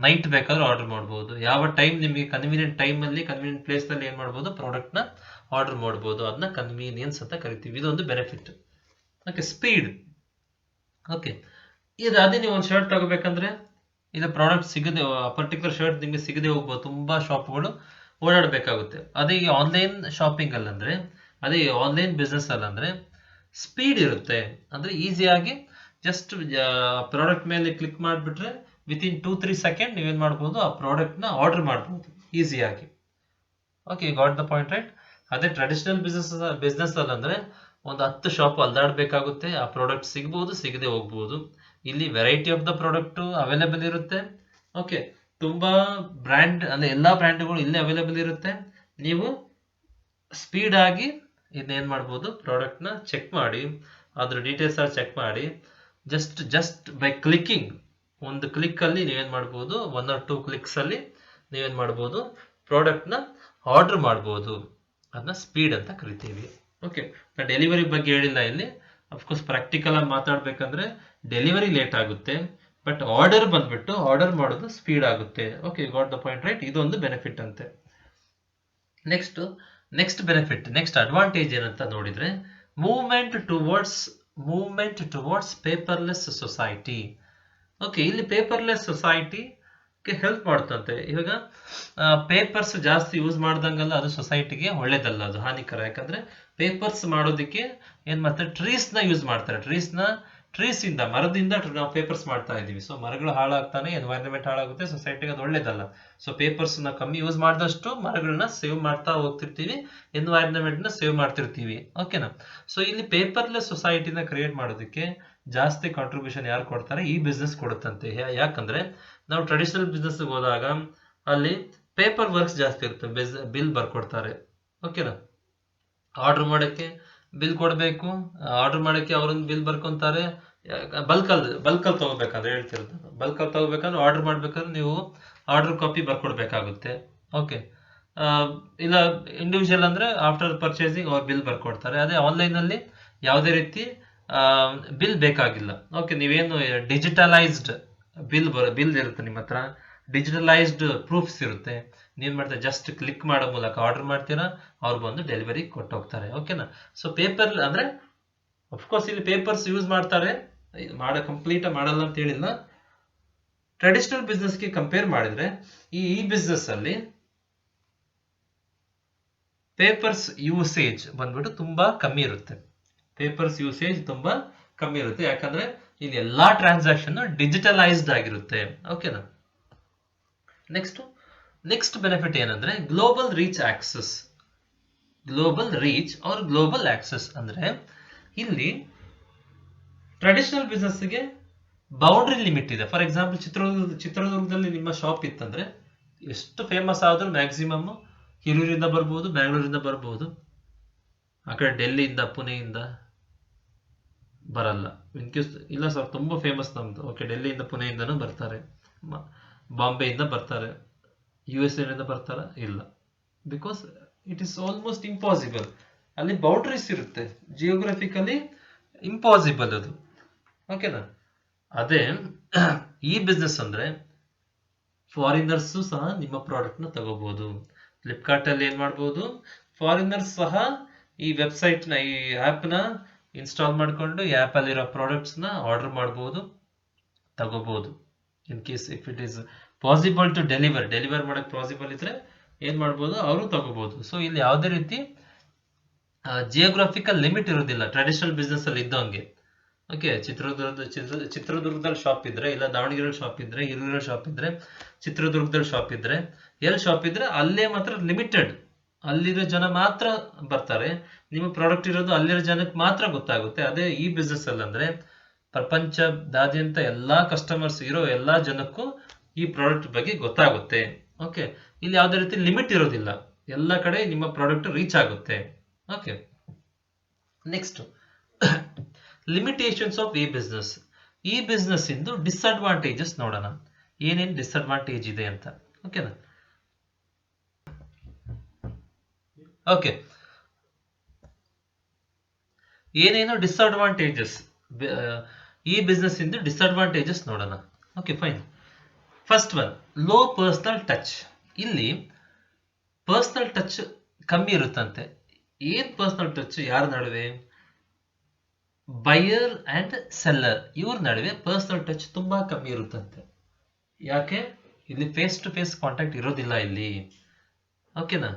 ನೈಟ್ ಬೇಕಾದ್ರೂ ಆರ್ಡರ್ ಮಾಡ್ಬೋದು. ಯಾವ ಟೈಮ್ ನಿಮಗೆ ಕನ್ವೀನಿಯಂಟ್ ಟೈಮಲ್ಲಿ ಕನ್ವೀನಿಯಂಟ್ ಪ್ಲೇಸ್ನಲ್ಲಿ ಏನು ಮಾಡ್ಬೋದು, ಪ್ರಾಡಕ್ಟ್ನ ಆರ್ಡರ್ ಮಾಡ್ಬೋದು. ಅದನ್ನ ಕನ್ವೀನಿಯನ್ಸ್ ಅಂತ ಕರಿತೀವಿ. ಇದೊಂದು ಬೆನಿಫಿಟ್. Okay, speed. ಓಕೆ, ಅದೇ ನೀವು ಒಂದು ಶರ್ಟ್ ತಗೋಬೇಕಂದ್ರೆ ಇದು ಪ್ರಾಡಕ್ಟ್ ಸಿಗದೆ, ಪರ್ಟಿಕ್ಯುಲರ್ ಶರ್ಟ್ ನಿಮಗೆ ಸಿಗದೆ ಹೋಗ್ಬೋದು, ತುಂಬ ಶಾಪ್ಗಳು ಓಡಾಡಬೇಕಾಗುತ್ತೆ. ಅದೇ ಈ ಆನ್ಲೈನ್ ಶಾಪಿಂಗ್ ಅಲ್ಲಂದರೆ, ಅದೇ ಆನ್ಲೈನ್ ಬಿಸ್ನೆಸ್ ಅಲ್ಲಂದರೆ ಸ್ಪೀಡ್ ಇರುತ್ತೆ. ಅಂದರೆ ಈಸಿಯಾಗಿ ಜಸ್ಟ್ ಪ್ರಾಡಕ್ಟ್ ಮೇಲೆ ಕ್ಲಿಕ್ ಮಾಡಿಬಿಟ್ರೆ ವಿತಿನ್ 2-3 ಸೆಕೆಂಡ್ ನೀವೇನು ಮಾಡ್ಬೋದು, ಆ ಪ್ರಾಡಕ್ಟ್ನ ಆರ್ಡರ್ ಮಾಡ್ಬೋದು ಈಸಿಯಾಗಿ. Okay, got the point, right? ಅದೇ ಟ್ರೆಡಿಷನಲ್ ಬಿಸ್ನೆಸ್ ಅಲ್ಲಂದರೆ ಒಂದು 10 ಶಾಪ್ ಅಲ್ದಾಡಬೇಕಾಗುತ್ತೆ, ಆ ಪ್ರಾಡಕ್ಟ್ ಸಿಗ್ಬೋದು ಸಿಗದೆ ಹೋಗ್ಬೋದು. ಇಲ್ಲಿ variety of the product available ಇರುತ್ತೆ. ಓಕೆ, ತುಂಬ ಬ್ರ್ಯಾಂಡ್ ಅಂದರೆ ಎಲ್ಲ ಬ್ರ್ಯಾಂಡ್ಗಳು ಇಲ್ಲೇ ಅವೈಲೇಬಲ್ ಇರುತ್ತೆ. ನೀವು ಸ್ಪೀಡಾಗಿ ಇದನ್ನೇನು ಮಾಡ್ಬೋದು, ಪ್ರಾಡಕ್ಟ್ನ ಚೆಕ್ ಮಾಡಿ, ಅದ್ರ ಡೀಟೇಲ್ಸ್ ಚೆಕ್ ಮಾಡಿ, ಜಸ್ಟ್ ಬೈ ಕ್ಲಿಕ್ಕಿಂಗ್, ಒಂದು ಕ್ಲಿಕ್ಕಲ್ಲಿ ನೀವೇನು ಮಾಡ್ಬೋದು, 1 or 2 ಕ್ಲಿಕ್ಸಲ್ಲಿ ನೀವೇನು ಮಾಡ್ಬೋದು, ಪ್ರಾಡಕ್ಟ್ನ ಆರ್ಡರ್ ಮಾಡ್ಬೋದು. ಅದನ್ನ ಸ್ಪೀಡ್ ಅಂತ ಕರಿತೀವಿ. ಓಕೆ, ನಾನು ಡೆಲಿವರಿ ಬಗ್ಗೆ ಹೇಳಿಲ್ಲ ಇಲ್ಲಿ. ಅಫ್ಕೋರ್ಸ್ ಪ್ರಾಕ್ಟಿಕಲ್ ಆಗಿ ಮಾತಾಡ್ಬೇಕಂದ್ರೆ ಡೆಲಿವರಿ ಲೇಟ್ ಆಗುತ್ತೆ, ಬಟ್ ಆರ್ಡರ್ ಬಂದ್ಬಿಟ್ಟು ಆರ್ಡರ್ ಮಾಡೋದು ಸ್ಪೀಡ್ ಆಗುತ್ತೆ. Okay, got the point, right? ಇದೊಂದು ಬೆನಿಫಿಟ್ ಅಂತೆ. ನೆಕ್ಸ್ಟ್ ಬೆನಿಫಿಟ್, ನೆಕ್ಸ್ಟ್ ಅಡ್ವಾಂಟೇಜ್ ಏನಂತ ನೋಡಿದ್ರೆ, movement towards paperless society. Okay, ಇಲ್ಲಿ ಪೇಪರ್ಲೆಸ್ ಸೊಸೈಟಿಗೆ ಹೆಲ್ಪ್ ಮಾಡುತ್ತಂತೆ. ಇವಾಗ ಪೇಪರ್ಸ್ ಜಾಸ್ತಿ ಯೂಸ್ ಮಾಡ್ದಂಗಲ್ಲ, ಅದು ಸೊಸೈಟಿಗೆ ಒಳ್ಳೇದಲ್ಲ, ಅದು ಹಾನಿಕರ. ಯಾಕಂದ್ರೆ ಪೇಪರ್ಸ್ ಮಾಡೋದಕ್ಕೆ ಏನ್ ಮಾಡ್ತಾರೆ, ಟ್ರೀಸ್ನ ಯೂಸ್ ಮಾಡ್ತಾರೆ. ಟ್ರೀಸಿಂದ, ಮರದಿಂದ ನಾವು ಪೇಪರ್ಸ್ ಮಾಡ್ತಾ ಇದ್ದೀವಿ. ಸೊ ಮರಗಳು ಹಾಳಾಗ್ತಾನೆ, ಎನ್ವೈರನ್ಮೆಂಟ್ ಹಾಳಾಗುತ್ತೆ, ಸೊಸೈಟಿಗೆ ಅದು ಒಳ್ಳೇದಲ್ಲ. ಸೊ ಪೇಪರ್ಸ್ನ ಕಮ್ಮಿ ಯೂಸ್ ಮಾಡಿದಷ್ಟು ಮರಗಳನ್ನ ಸೇವ್ ಮಾಡ್ತಾ ಹೋಗ್ತಿರ್ತೀವಿ, ಎನ್ವೈರನ್ಮೆಂಟ್ನ ಸೇವ್ ಮಾಡ್ತಿರ್ತೀವಿ. ಓಕೆನಾ? ಸೊ ಇಲ್ಲಿ ಪೇಪರ್ಲೆಸ್ ಸೊಸೈಟಿನ ಕ್ರಿಯೇಟ್ ಮಾಡೋದಕ್ಕೆ ಜಾಸ್ತಿ ಕಾಂಟ್ರಿಬ್ಯೂಷನ್ ಯಾರು ಕೊಡ್ತಾರೆ, ಈ ಬಿಸ್ನೆಸ್ ಕೊಡುತ್ತಂತೆ. ಯಾಕಂದ್ರೆ ನಾವು ಟ್ರೆಡಿಷನಲ್ ಬಿಸ್ನೆಸ್ ಹೋದಾಗ ಅಲ್ಲಿ ಪೇಪರ್ ವರ್ಕ್ಸ್ ಜಾಸ್ತಿ ಇರುತ್ತೆ, ಬಿಲ್ ಬರ್ಕೊಡ್ತಾರೆ. ಓಕೆನಾ? ಆರ್ಡರ್ ಮಾಡೋಕ್ಕೆ ಬಿಲ್ ಕೊಡಬೇಕು, ಆರ್ಡರ್ ಮಾಡೋಕ್ಕೆ ಅವರೊಂದು ಬಿಲ್ ಬರ್ಕೊಂತಾರೆ. ಬಲ್ಕಲ್ಲಿ ತಗೋಬೇಕಂದ್ರೆ ಹೇಳ್ತಿರೋದು, ಬಲ್ಕಲ್ಲಿ ತಗೋಬೇಕಂದ್ರೆ ಆರ್ಡರ್ ಮಾಡ್ಬೇಕಾದ್ರೆ ನೀವು ಆರ್ಡರ್ ಕಾಪಿ ಬರ್ಕೊಡ್ಬೇಕಾಗುತ್ತೆ. ಓಕೆ, ಇಲ್ಲ ಇಂಡಿವಿಜುವಲ್ ಅಂದರೆ ಆಫ್ಟರ್ ಪರ್ಚೇಸಿಂಗ್ ಅವ್ರು ಬಿಲ್ ಬರ್ಕೊಡ್ತಾರೆ. ಅದೇ ಆನ್ಲೈನಲ್ಲಿ ಯಾವುದೇ ರೀತಿ ಬಿಲ್ ಬೇಕಾಗಿಲ್ಲ. ಓಕೆ, ನೀವೇನು ಡಿಜಿಟಲೈಸ್ಡ್ ಬಿಲ್ ಇರುತ್ತೆ ನಿಮ್ಮ ಹತ್ರ, ಡಿಜಿಟಲೈಸ್ಡ್ ಪ್ರೂಫ್ಸ್ ಇರುತ್ತೆ. ನೀವೇನ್ ಮಾಡ್ತೀರಾ, ಜಸ್ಟ್ ಕ್ಲಿಕ್ ಮಾಡೋ ಮೂಲಕ ಆರ್ಡರ್ ಮಾಡ್ತೀರಾ, ಅವ್ರು ಬಂದು ಡೆಲಿವರಿ ಕೊಟ್ಟು ಹೋಗ್ತಾರೆ. ಓಕೆನಾ. ಸೊ ಪೇಪರ್ ಅಂದ್ರೆ ಅಫ್ಕೋರ್ಸ್ ಇಲ್ಲಿ ಪೇಪರ್ಸ್ ಯೂಸ್ ಮಾಡ್ತಾರೆ, ಕಂಪ್ಲೀಟ್ ಮಾಡಲ್ಲ ಅಂತ ಹೇಳಿಲ್ಲ. ಟ್ರೆಡಿಷನಲ್ ಬಿಸ್ನೆಸ್ಗೆ ಕಂಪೇರ್ ಮಾಡಿದ್ರೆ ಈ ಬಿಸ್ನೆಸ್ ಅಲ್ಲಿ ಪೇಪರ್ಸ್ ಯೂಸೇಜ್ ಬಂದ್ಬಿಟ್ಟು ತುಂಬಾ ಕಮ್ಮಿ ಇರುತ್ತೆ. ಪೇಪರ್ಸ್ ಯೂಸೇಜ್ ತುಂಬಾ ಕಮ್ಮಿ ಇರುತ್ತೆ, ಯಾಕಂದ್ರೆ ಇಲ್ಲಿ ಎಲ್ಲಾ ಟ್ರಾನ್ಸಾಕ್ಷನ್ ಡಿಜಿಟಲೈಸ್ಡ್ ಆಗಿರುತ್ತೆ. ಓಕೆನಾ. ನೆಕ್ಸ್ಟ್ ಬೆನಿಫಿಟ್ ಏನಂದ್ರೆ global reach access. Global reach or global access ಅಂದ್ರೆ ಇಲ್ಲಿ ಟ್ರೆಡಿಷನಲ್ ಬಿಸ್ನೆಸ್ಗೆ ಬೌಂಡ್ರಿ ಲಿಮಿಟ್ ಇದೆ. ಫಾರ್ ಎಕ್ಸಾಂಪಲ್ ಚಿತ್ರದುರ್ಗದಲ್ಲಿ ನಿಮ್ಮ ಶಾಪ್ ಇತ್ತಂದ್ರೆ ಎಷ್ಟು ಫೇಮಸ್ ಆದ್ರೂ ಮ್ಯಾಕ್ಸಿಮಮ್ ಹಿರಿಯೂರಿಂದ ಬರ್ಬೋದು, ಬ್ಯಾಂಗ್ಳೂರಿಂದ ಬರ್ಬೋದು, ಆ ಕಡೆ ಡೆಲ್ಲಿಯಿಂದ ಪುಣೆಯಿಂದ ಬರಲ್ಲ. ಇನ್ಕೇಸ್ ಇಲ್ಲ ಸರ್ ತುಂಬಾ ಫೇಮಸ್ ನಮ್ದು, ಓಕೆ, ಡೆಲ್ಲಿಯಿಂದ ಪುಣೆಯಿಂದನೂ ಬರ್ತಾರೆ, ಬಾಂಬೆಯಿಂದ ಬರ್ತಾರೆ, USA ಇಂದ ಬರ್ತಾರ, ಇಲ್ಲ, because it is almost impossible. ಅಲ್ಲಿ ಬೌಂಡ್ರೀಸ್ ಇರುತ್ತೆ, ಜಿಯೋಗ್ರಫಿಕಲಿ ಇಂಪಾಸಿಬಲ್ ಅದು. ಓಕೆನಾ. ಅದೇ ಈ ಬಿಸ್ನೆಸ್ ಅಂದ್ರೆ ಫಾರಿನರ್ಸ್ ಸಹ ನಿಮ್ಮ ಪ್ರಾಡಕ್ಟ್ ನ ತಗೋಬಹುದು. ಫ್ಲಿಪ್ಕಾರ್ಟ್ ಅಲ್ಲಿ ಏನ್ ಮಾಡ್ಬೋದು, ಫಾರಿನರ್ಸ್ ಸಹ ಈ ವೆಬ್ಸೈಟ್ ನ, ಈ ಆಪ್ ನ ಇನ್ಸ್ಟಾಲ್ ಮಾಡ್ಕೊಂಡು ಈ ಆಪ್ ಅಲ್ಲಿರೋ ಪ್ರಾಡಕ್ಟ್ಸ್ ನ ಆರ್ಡರ್ ಮಾಡಬಹುದು, ತಗೋಬಹುದು. In case if it is possible to deliver ಮಾಡಕ್ ಪಾಸಿಬಲ್ ಇದ್ರೆ ಏನ್ ಮಾಡ್ಬೋದು, ಅವರು ತಗೋಬಹುದು. ಸೊ ಇಲ್ಲಿ ಯಾವುದೇ ರೀತಿ ಜಿಯೋಗ್ರಾಫಿಕಲ್ ಲಿಮಿಟ್ ಇರೋದಿಲ್ಲ ಟ್ರೆಡಿಷನಲ್ ಬಿಸ್ನೆಸ್ ಅಲ್ಲಿ ಇದ್ದಂಗೆ. ಓಕೆ, ಚಿತ್ರದುರ್ಗದಲ್ಲಿ ಶಾಪ್ ಇದ್ರೆ, ಇಲ್ಲ ದಾವಣಗೆರೆ ಶಾಪ್ ಇದ್ರೆ, ಹಿರಿಯೂರಲ್ಲಿ ಶಾಪ್ ಇದ್ರೆ, ಚಿತ್ರದುರ್ಗದಲ್ಲಿ ಶಾಪ್ ಇದ್ರೆ, ಎಲ್ಲಿ ಶಾಪ್ ಇದ್ರೆ ಅಲ್ಲೇ ಮಾತ್ರ ಲಿಮಿಟೆಡ್, ಅಲ್ಲಿರೋ ಜನ ಮಾತ್ರ ಬರ್ತಾರೆ. ನಿಮ್ಮ ಪ್ರಾಡಕ್ಟ್ ಇರೋದು ಅಲ್ಲಿರೋ ಜನಕ್ಕೆ ಮಾತ್ರ ಗೊತ್ತಾಗುತ್ತೆ. ಅದೇ ಈ ಬಿಸ್ನೆಸ್ ಅಲ್ಲಿ ಅಂದ್ರೆ ಪ್ರಪಂಚದಾದ್ಯಂತ ಎಲ್ಲಾ ಕಸ್ಟಮರ್ಸ್ ಇರೋ ಎಲ್ಲಾ ಜನಕ್ಕೂ ಈ ಪ್ರಾಡಕ್ಟ್ ಬಗ್ಗೆ ಗೊತ್ತಾಗುತ್ತೆ. ಓಕೆ, ಇಲ್ಲಿ ಯಾವುದೇ ರೀತಿ ಲಿಮಿಟ್ ಇರೋದಿಲ್ಲ, ಎಲ್ಲ ಕಡೆ ನಿಮ್ಮ ಪ್ರಾಡಕ್ಟ್ ರೀಚ್ ಆಗುತ್ತೆ. ಓಕೆ. ನೆಕ್ಸ್ಟ್ ಲಿಮಿಟೇಷನ್ಸ್ ಆಫ್ ಈ ಬಿಸ್ನೆಸ್. ಈ ಬಿಸ್ನೆಸ್ ಇಂದು ಡಿಸ್ಅಡ್ವಾಂಟೇಜಸ್ ನೋಡೋಣ, ಏನೇನು ಡಿಸ್ಅಡ್ವಾಂಟೇಜ್ ಇದೆ ಅಂತ. ಓಕೆನಾ. ಓಕೆ, ಏನೇನು ಡಿಸ್ಅಡ್ವಾಂಟೇಜಸ್, ಈ ಬಿಸ್ನೆಸ್ ಇಂದು ಡಿಸ್ಅಡ್ವಾಂಟೇಜಸ್ ನೋಡೋಣ. Okay, fine. First one, low personal touch. ಇಲ್ಲಿ ಪರ್ಸನಲ್ ಟಚ್ ಕಮ್ಮಿ ಇರುತ್ತಂತೆ. ಏನ್ ಪರ್ಸನಲ್ ಟಚ್? ಯಾರ ನಡುವೆ? ಬೈಯರ್ ಅಂಡ್ ಸೆಲ್ಲರ್ ಇವ್ರ ನಡುವೆ ಪರ್ಸನಲ್ ಟಚ್ ತುಂಬಾ ಕಮ್ಮಿ ಇರುತ್ತಂತೆ. ಯಾಕೆ? ಇಲ್ಲಿ ಫೇಸ್ ಟು ಫೇಸ್ ಕಾಂಟ್ಯಾಕ್ಟ್ ಇರೋದಿಲ್ಲ ಇಲ್ಲಿ. ಓಕೆನಾ.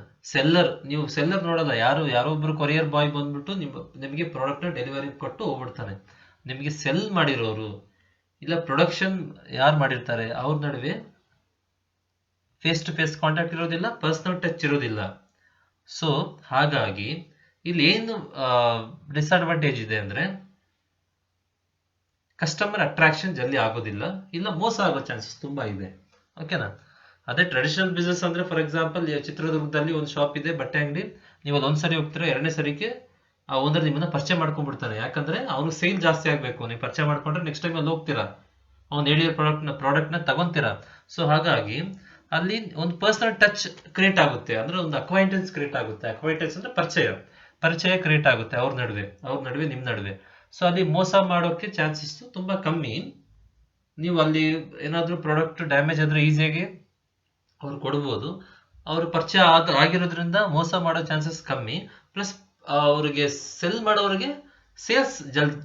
ನೀವು ಸೆಲ್ಲರ್ ನೋಡಲ್ಲ, ಯಾರೋ ಒಬ್ರು ಕೊರಿಯರ್ ಬಾಯ್ ಬಂದ್ಬಿಟ್ಟು ನಿಮಗೆ ಪ್ರಾಡಕ್ಟ್ ನ ಡೆಲಿವರಿ ಕೊಟ್ಟು ಹೋಗ್ಬಿಡ್ತಾನೆ. ನಿಮಗೆ ಸೆಲ್ ಮಾಡಿರೋರು ಇಲ್ಲ ಪ್ರೊಡಕ್ಷನ್ ಯಾರು ಮಾಡಿರ್ತಾರೆ ಅವ್ರ ನಡುವೆ ಫೇಸ್ ಟು ಫೇಸ್ ಕಾಂಟ್ಯಾಕ್ಟ್ ಇರೋದಿಲ್ಲ, ಪರ್ಸನಲ್ ಟಚ್ ಇರೋದಿಲ್ಲ. ಸೊ ಹಾಗಾಗಿ ಇಲ್ಲಿ ಏನು ಡಿಸ್ಅಡ್ವಾಂಟೇಜ್ ಇದೆ ಅಂದ್ರೆ ಕಸ್ಟಮರ್ ಅಟ್ರಾಕ್ಷನ್ ಜಲ್ದಿ ಆಗೋದಿಲ್ಲ, ಇಲ್ಲ ಮೋಸ ಆಗೋ ಚಾನ್ಸಸ್ ತುಂಬಾ ಇದೆ. ಓಕೆನಾ. ಅದೇ ಟ್ರೆಡಿಷನಲ್ ಬಿಸ್ನೆಸ್ ಅಂದ್ರೆ ಫಾರ್ ಎಕ್ಸಾಂಪಲ್ ಚಿತ್ರದುರ್ಗದಲ್ಲಿ ಒಂದು ಶಾಪ್ ಇದೆ, ಬಟ್ಟೆ ಅಂಗಡಿ. ನೀವು ಅಲ್ಲಿ ಒಂದ್ಸರಿ ಹೋಗ್ತೀರಾ, ಎರಡನೇ ಸರಿಗೆ ಆ ಓನರ್ ನಿಮ್ಮನ್ನ ಪರಿಚಯ ಮಾಡ್ಕೊಂಡ್ಬಿಡ್ತಾನೆ. ಯಾಕಂದ್ರೆ ಅವ್ನು ಸೇಲ್ ಜಾಸ್ತಿ ಆಗ್ಬೇಕು, ನೀವು ಪರಿಚಯ ಮಾಡ್ಕೊಂಡ್ರೆ ನೆಕ್ಸ್ಟ್ ಟೈಮ್ ಅಲ್ಲಿ ಹೋಗ್ತೀರಾ, ಅವ್ನು ಹೇಳಿರೋ ಪ್ರಾಡಕ್ಟ್ ನ ತಗೊಂತೀರಾ. ಸೊ ಹಾಗಾಗಿ ಅಲ್ಲಿ ಒಂದು ಪರ್ಸನಲ್ ಟಚ್ ಕ್ರಿಯೇಟ್ ಆಗುತ್ತೆ, ಅಂದ್ರೆ ಒಂದು ಅಕ್ವೈಂಟೆನ್ಸ್ ಕ್ರಿಯೇಟ್ ಆಗುತ್ತೆ. ಅಕ್ವೈಂಟೆನ್ಸ್ ಅಂದ್ರೆ ಪರಿಚಯ ಕ್ರಿಯೇಟ್ ಆಗುತ್ತೆ ಅವ್ರ ನಡುವೆ ನಿಮ್ ನಡುವೆ. ಸೊ ಅಲ್ಲಿ ಮೋಸ ಮಾಡೋಕೆ ಚಾನ್ಸಸ್ ತುಂಬಾ ಕಮ್ಮಿ. ನೀವು ಅಲ್ಲಿ ಏನಾದ್ರೂ ಪ್ರಾಡಕ್ಟ್ ಡ್ಯಾಮೇಜ್ ಆದ್ರೆ ಈಸಿಯಾಗಿ ಅವ್ರು ಕೊಡ್ಬೋದು. ಅವ್ರು ಪರಿಚಯ ಆಗಿರೋದ್ರಿಂದ ಮೋಸ ಮಾಡೋ ಚಾನ್ಸಸ್ ಕಮ್ಮಿ. ಪ್ಲಸ್ ಅವ್ರಿಗೆ ಸೆಲ್ ಮಾಡೋರಿಗೆ ಸೇಲ್ಸ್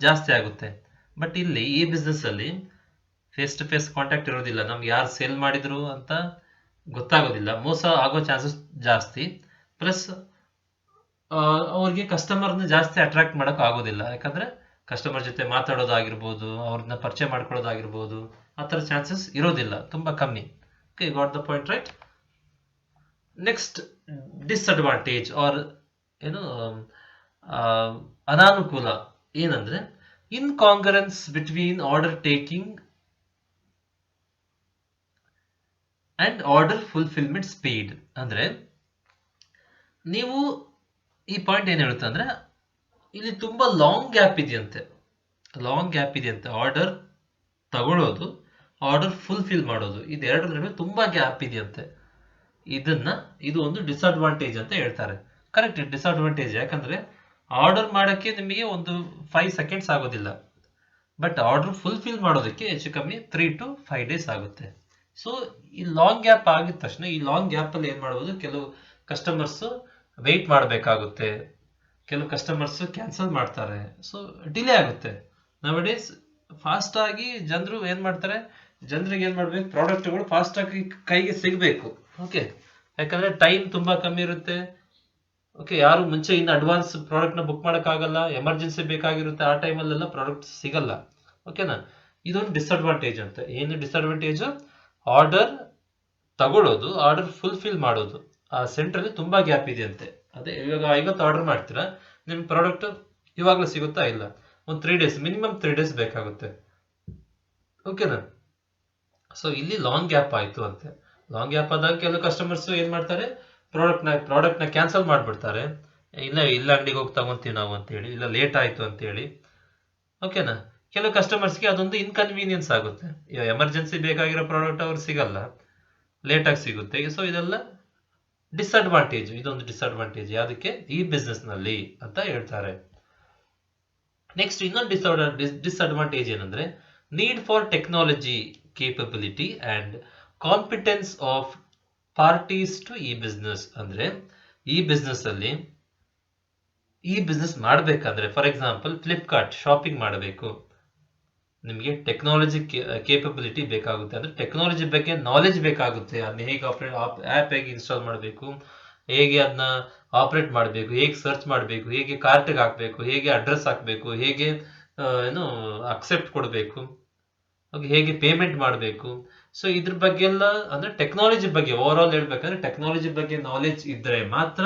ಜಾಸ್ತಿ ಆಗುತ್ತೆ. ಬಟ್ ಇಲ್ಲಿ ಈ ಬಿಸ್ನೆಸ್ ಅಲ್ಲಿ ಫೇಸ್ ಟು ಫೇಸ್ ಕಾಂಟ್ಯಾಕ್ಟ್ ಇರೋದಿಲ್ಲ, ನಮ್ಗೆ ಯಾರು ಸೇಲ್ ಮಾಡಿದ್ರು ಅಂತ ಗೊತ್ತಾಗೋದಿಲ್ಲ, ಮೋಸ ಆಗೋ ಚಾನ್ಸಸ್ ಜಾಸ್ತಿ. ಪ್ಲಸ್ ಅವ್ರಿಗೆ ಕಸ್ಟಮರ್ನ ಜಾಸ್ತಿ ಅಟ್ರಾಕ್ಟ್ ಮಾಡಕ್ ಆಗೋದಿಲ್ಲ, ಯಾಕಂದ್ರೆ ಕಸ್ಟಮರ್ ಜೊತೆ ಮಾತಾಡೋದಾಗಿರ್ಬೋದು, ಅವ್ರನ್ನ ಪರಿಚಯ ಮಾಡ್ಕೊಳ್ಳೋದಾಗಿರ್ಬೋದು, ಆ ಥರ ಚಾನ್ಸಸ್ ಇರೋದಿಲ್ಲ, ತುಂಬಾ ಕಮ್ಮಿ. Okay, got the point, right? Next disadvantage or ಏನು ಅನಾನುಕೂಲ ಏನಂದ್ರೆ incongruence between order taking and order fulfilment speed. ಅಂದ್ರೆ ನೀವು ಈ ಪಾಯಿಂಟ್ ಏನ್ ಹೇಳುತ್ತೆ ಅಂದ್ರೆ ಇಲ್ಲಿ ತುಂಬಾ ಲಾಂಗ್ ಗ್ಯಾಪ್ ಇದೆಯಂತೆ. ಆರ್ಡರ್ ತಗೊಳ್ಳೋದು, ಆರ್ಡರ್ ಫುಲ್ಫಿಲ್ ಮಾಡೋದು, ಇದೆರಡರ ನಡುವೆ ತುಂಬಾ ಗ್ಯಾಪ್ ಇದೆಯಂತೆ. ಇದು ಒಂದು ಡಿಸ್ಅಡ್ವಾಂಟೇಜ್ ಅಂತ ಹೇಳ್ತಾರೆ. Correct, disadvantage. ಯಾಕಂದ್ರೆ ಆರ್ಡರ್ ಮಾಡಕ್ಕೆ ನಿಮಗೆ ಒಂದು 5 seconds ಆಗೋದಿಲ್ಲ, ಬಟ್ ಆರ್ಡರ್ ಫುಲ್ಫಿಲ್ ಮಾಡೋದಕ್ಕೆ ಹೆಚ್ಚು ಕಮ್ಮಿ 3 to 5 days ಆಗುತ್ತೆ. ಸೊ ಈ ಲಾಂಗ್ ಗ್ಯಾಪ್ ಆಗಿದ ತಕ್ಷಣ ಈ ಲಾಂಗ್ ಗ್ಯಾಪ್ ಅಲ್ಲಿ ಏನ್ ಮಾಡ್ಬೋದು, ಕೆಲವು ಕಸ್ಟಮರ್ಸ್ ವೆಯ್ಟ್ ಮಾಡಬೇಕಾಗುತ್ತೆ, ಕೆಲವು ಕಸ್ಟಮರ್ಸ್ ಕ್ಯಾನ್ಸಲ್ ಮಾಡ್ತಾರೆ, ಸೊ ಡಿಲೇ ಆಗುತ್ತೆ. ನವಡೇಸ್ ಫಾಸ್ಟ್ ಆಗಿ ಜನರು ಏನ್ ಮಾಡ್ತಾರೆ, ಜನರಿಗೆ ಏನ್ ಮಾಡ್ಬೇಕು, ಪ್ರಾಡಕ್ಟ್ಗಳು ಫಾಸ್ಟ್ ಆಗಿ ಕೈಗೆ ಸಿಗಬೇಕು. ಓಕೆ, ಯಾಕಂದ್ರೆ ಟೈಮ್ ತುಂಬಾ ಕಮ್ಮಿ ಇರುತ್ತೆ. ಓಕೆ, ಯಾರು ಮುಂಚೆ ಇನ್ನು ಅಡ್ವಾನ್ಸ್ ಪ್ರಾಡಕ್ಟ್ ನ ಬುಕ್ ಆಗಲ್ಲ, ಎಮರ್ಜೆನ್ಸಿ ಬೇಕಾಗಿರುತ್ತೆ, ಆ ಟೈಮಲ್ಲೆಲ್ಲ ಪ್ರಾಡಕ್ಟ್ ಸಿಗಲ್ಲ. ಓಕೆನಾ, ಇದೊಂದು ಡಿಸ್ಅಡ್ವಾಂಟೇಜ್ ಅಂತ. ಏನು ಡಿಸ್ಅಡ್ವಾಂಟೇಜ್? ಆರ್ಡರ್ ತಗೊಳ್ಳೋದು, ಆರ್ಡರ್ ಫುಲ್ಫಿಲ್ ಮಾಡೋದು, ಆ ಸೆಂಟ್ರಲ್ಲಿ ತುಂಬಾ ಗ್ಯಾಪ್ ಇದೆ ಅಂತೆ. ಅದೇ ಇವಾಗ 50 ಆರ್ಡರ್ ಮಾಡ್ತೀರಾ, ನಿಮ್ ಪ್ರಾಡಕ್ಟ್ ಇವಾಗಲೂ ಸಿಗುತ್ತಾ? ಇಲ್ಲ, ಒಂದು 3 ಡೇಸ್, ಮಿನಿಮಮ್ 3 ಡೇಸ್ ಬೇಕಾಗುತ್ತೆ. ಓಕೆನಾ, ಸೊ ಇಲ್ಲಿ ಲಾಂಗ್ ಗ್ಯಾಪ್ ಆಯ್ತು ಅಂತೆ. ಲಾಂಗ್ ಗ್ಯಾಪ್ ಆದಾಗ ಕೆಲವು ಕಸ್ಟಮರ್ಸ್ ಏನ್ ಮಾಡ್ತಾರೆ, ಪ್ರಾಡಕ್ಟ್ ನ ಕ್ಯಾನ್ಸಲ್ ಮಾಡ್ಬಿಡ್ತಾರೆ. ಇಲ್ಲ ಅಂಗಡಿಗೆ ಹೋಗಿ ತಗೊಂತೀವಿ ನಾವು ಅಂತ ಹೇಳಿ, ಇಲ್ಲ ಲೇಟ್ ಆಯ್ತು ಅಂತ ಹೇಳಿ. ಓಕೆನಾ, ಕೆಲವು ಕಸ್ಟಮರ್ಸ್ಗೆ ಅದೊಂದು ಇನ್ಕನ್ವೀನಿಯನ್ಸ್ ಆಗುತ್ತೆ. ಎಮರ್ಜೆನ್ಸಿ ಬೇಕಾಗಿರೋ ಪ್ರಾಡಕ್ಟ್ ಅವ್ರು ಸಿಗಲ್ಲ, ಲೇಟ್ ಆಗಿ ಸಿಗುತ್ತೆ. ಸೊ ಇದೆಲ್ಲ ಡಿಸ್ಅಡ್ವಾಂಟೇಜ್, ಇದೊಂದು ಡಿಸ್ಅಡ್ವಾಂಟೇಜ್ ಯಾವ್ದಕ್ಕೆ? ಈ ಬಿಸ್ನೆಸ್ ನಲ್ಲಿ ಅಂತ ಹೇಳ್ತಾರೆ. ನೆಕ್ಸ್ಟ್ ಇನ್ನೊಂದು ಡಿಸ್ಅಡ್ವಾಂಟೇಜ್ ಏನಂದ್ರೆ, need for technology capability and competence of parties to ಈ ಬಿಸ್ನೆಸ್. ಅಂದ್ರೆ ಈ ಬಿಸ್ನೆಸ್ ಅಲ್ಲಿ, ಈ ಬಿಸ್ನೆಸ್ ಮಾಡ್ಬೇಕಂದ್ರೆ, ಫಾರ್ ಎಕ್ಸಾಂಪಲ್ ಫ್ಲಿಪ್ಕಾರ್ಟ್ ಶಾಪಿಂಗ್ ಮಾಡಬೇಕು, ನಿಮಗೆ ಟೆಕ್ನಾಲಜಿ ಕೇಪಬಿಲಿಟಿ ಬೇಕಾಗುತ್ತೆ. ಅಂದ್ರೆ ಟೆಕ್ನಾಲಜಿ ಬಗ್ಗೆ ನಾಲೆಜ್ ಬೇಕಾಗುತ್ತೆ. ಅದನ್ನ ಹೇಗೆ ಆಪ್ ಹೇಗೆ ಇನ್ಸ್ಟಾಲ್ ಮಾಡಬೇಕು, ಹೇಗೆ ಅದನ್ನ ಆಪರೇಟ್ ಮಾಡಬೇಕು, ಹೇಗೆ ಸರ್ಚ್ ಮಾಡಬೇಕು, ಹೇಗೆ ಕಾರ್ಟ್ಗೆ ಹಾಕಬೇಕು, ಹೇಗೆ ಅಡ್ರೆಸ್ ಹಾಕಬೇಕು, ಹೇಗೆ ಏನು ಅಕ್ಸೆಪ್ಟ್ ಕೊಡಬೇಕು, ಹೇಗೆ ಪೇಮೆಂಟ್ ಮಾಡಬೇಕು. ಸೊ ಇದ್ರ ಬಗ್ಗೆ ಎಲ್ಲ, ಅಂದ್ರೆ ಟೆಕ್ನಾಲಜಿ ಬಗ್ಗೆ ಓವರ್ ಆಲ್ ಹೇಳ್ಬೇಕಂದ್ರೆ ಟೆಕ್ನಾಲಜಿ ಬಗ್ಗೆ ನಾಲೆಜ್ ಇದ್ರೆ ಮಾತ್ರ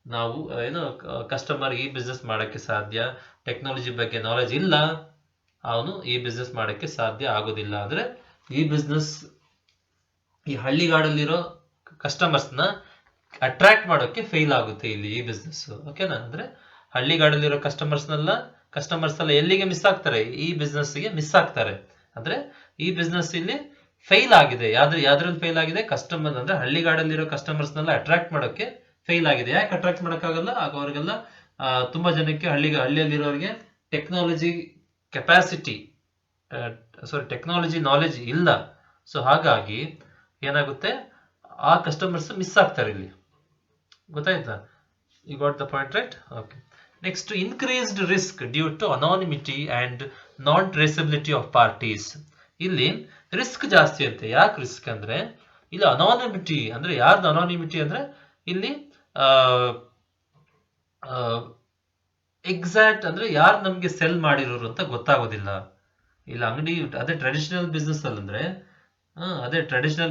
ನಾವು ಏನು ಕಸ್ಟಮರ್ ಈ ಬಿಸ್ನೆಸ್ ಮಾಡಕ್ಕೆ ಸಾಧ್ಯ. ಟೆಕ್ನಾಲಜಿ ಬಗ್ಗೆ ನಾಲೆಜ್ ಇಲ್ಲ, ಅವನು ಈ ಬಿಸ್ನೆಸ್ ಮಾಡಕ್ಕೆ ಸಾಧ್ಯ ಆಗೋದಿಲ್ಲ. ಅಂದ್ರೆ ಈ ಬಿಸ್ನೆಸ್ ಈ ಹಳ್ಳಿಗಾಡಲ್ಲಿರೋ ಕಸ್ಟಮರ್ಸ್ನ ಅಟ್ರಾಕ್ಟ್ ಮಾಡೋಕೆ ಫೇಲ್ ಆಗುತ್ತೆ ಇಲ್ಲಿ ಈ ಬಿಸ್ನೆಸ್. ಓಕೆನಾ, ಅಂದ್ರೆ ಹಳ್ಳಿಗಾಡಲ್ಲಿರೋ ಕಸ್ಟಮರ್ಸ್ ಎಲ್ಲ ಎಲ್ಲಿಗೆ ಮಿಸ್ ಆಗ್ತಾರೆ? ಈ ಬಿಸ್ನೆಸ್ಗೆ ಮಿಸ್ ಆಗ್ತಾರೆ. ಅಂದ್ರೆ ಈ ಬಿಸ್ನೆಸ್ ಇಲ್ಲಿ ಫೇಲ್ ಆಗಿದೆ. ಯಾವ್ದ್ರಲ್ಲಿ ಫೇಲ್ ಆಗಿದೆ? ಕಸ್ಟಮರ್, ಅಂದ್ರೆ ಹಳ್ಳಿಗಾಡಲ್ಲಿರೋ ಕಸ್ಟಮರ್ಸ್ನೆಲ್ಲ ಅಟ್ರಾಕ್ಟ್ ಮಾಡೋಕೆ ಫೇಲ್ ಆಗಿದೆ. ಯಾಕೆ ಅಟ್ರಾಕ್ಟ್ ಮಾಡೋಕ್ಕಾಗಲ್ಲ? ಆಗ ಅವ್ರಿಗೆಲ್ಲ ತುಂಬಾ ಜನಕ್ಕೆ ಹಳ್ಳಿಯಲ್ಲಿರೋರಿಗೆ ಟೆಕ್ನಾಲಜಿ ಕೆಪಾಸಿಟಿ, ಟೆಕ್ನಾಲಜಿ ನಾಲೆಜ್ ಇಲ್ಲ. ಸೊ ಹಾಗಾಗಿ ಏನಾಗುತ್ತೆ, ಆ ಕಸ್ಟಮರ್ಸ್ ಮಿಸ್ ಆಗ್ತಾರೆ ಇಲ್ಲಿ. ಗೊತ್ತಾಯ್ತಾ? You got the point, right? Okay. Next, increased risk due to anonymity and non traceability of parties. ಇಲ್ಲಿ ರಿಸ್ಕ್ ಜಾಸ್ತಿ ಅಂತೆ. ಯಾಕೆ ರಿಸ್ಕ್ ಅಂದ್ರೆ, ಇಲ್ಲಿ ಅನಾನಿಮಿಟಿ ಅಂದ್ರೆ ಯಾರ್ದು ಅನಾನಿಮಿಟಿ ಅಂದ್ರೆ, ಇಲ್ಲಿ ಎಕ್ಸಾಕ್ಟ್ ಅಂದ್ರೆ ಯಾರು ನಮ್ಗೆ ಸೆಲ್ ಮಾಡಿರೋರು ಅಂತ ಗೊತ್ತಾಗೋದಿಲ್ಲ. ಇಲ್ಲ ಅಂಗಡಿ, ಅದೇ ಟ್ರೆಡಿಷನಲ್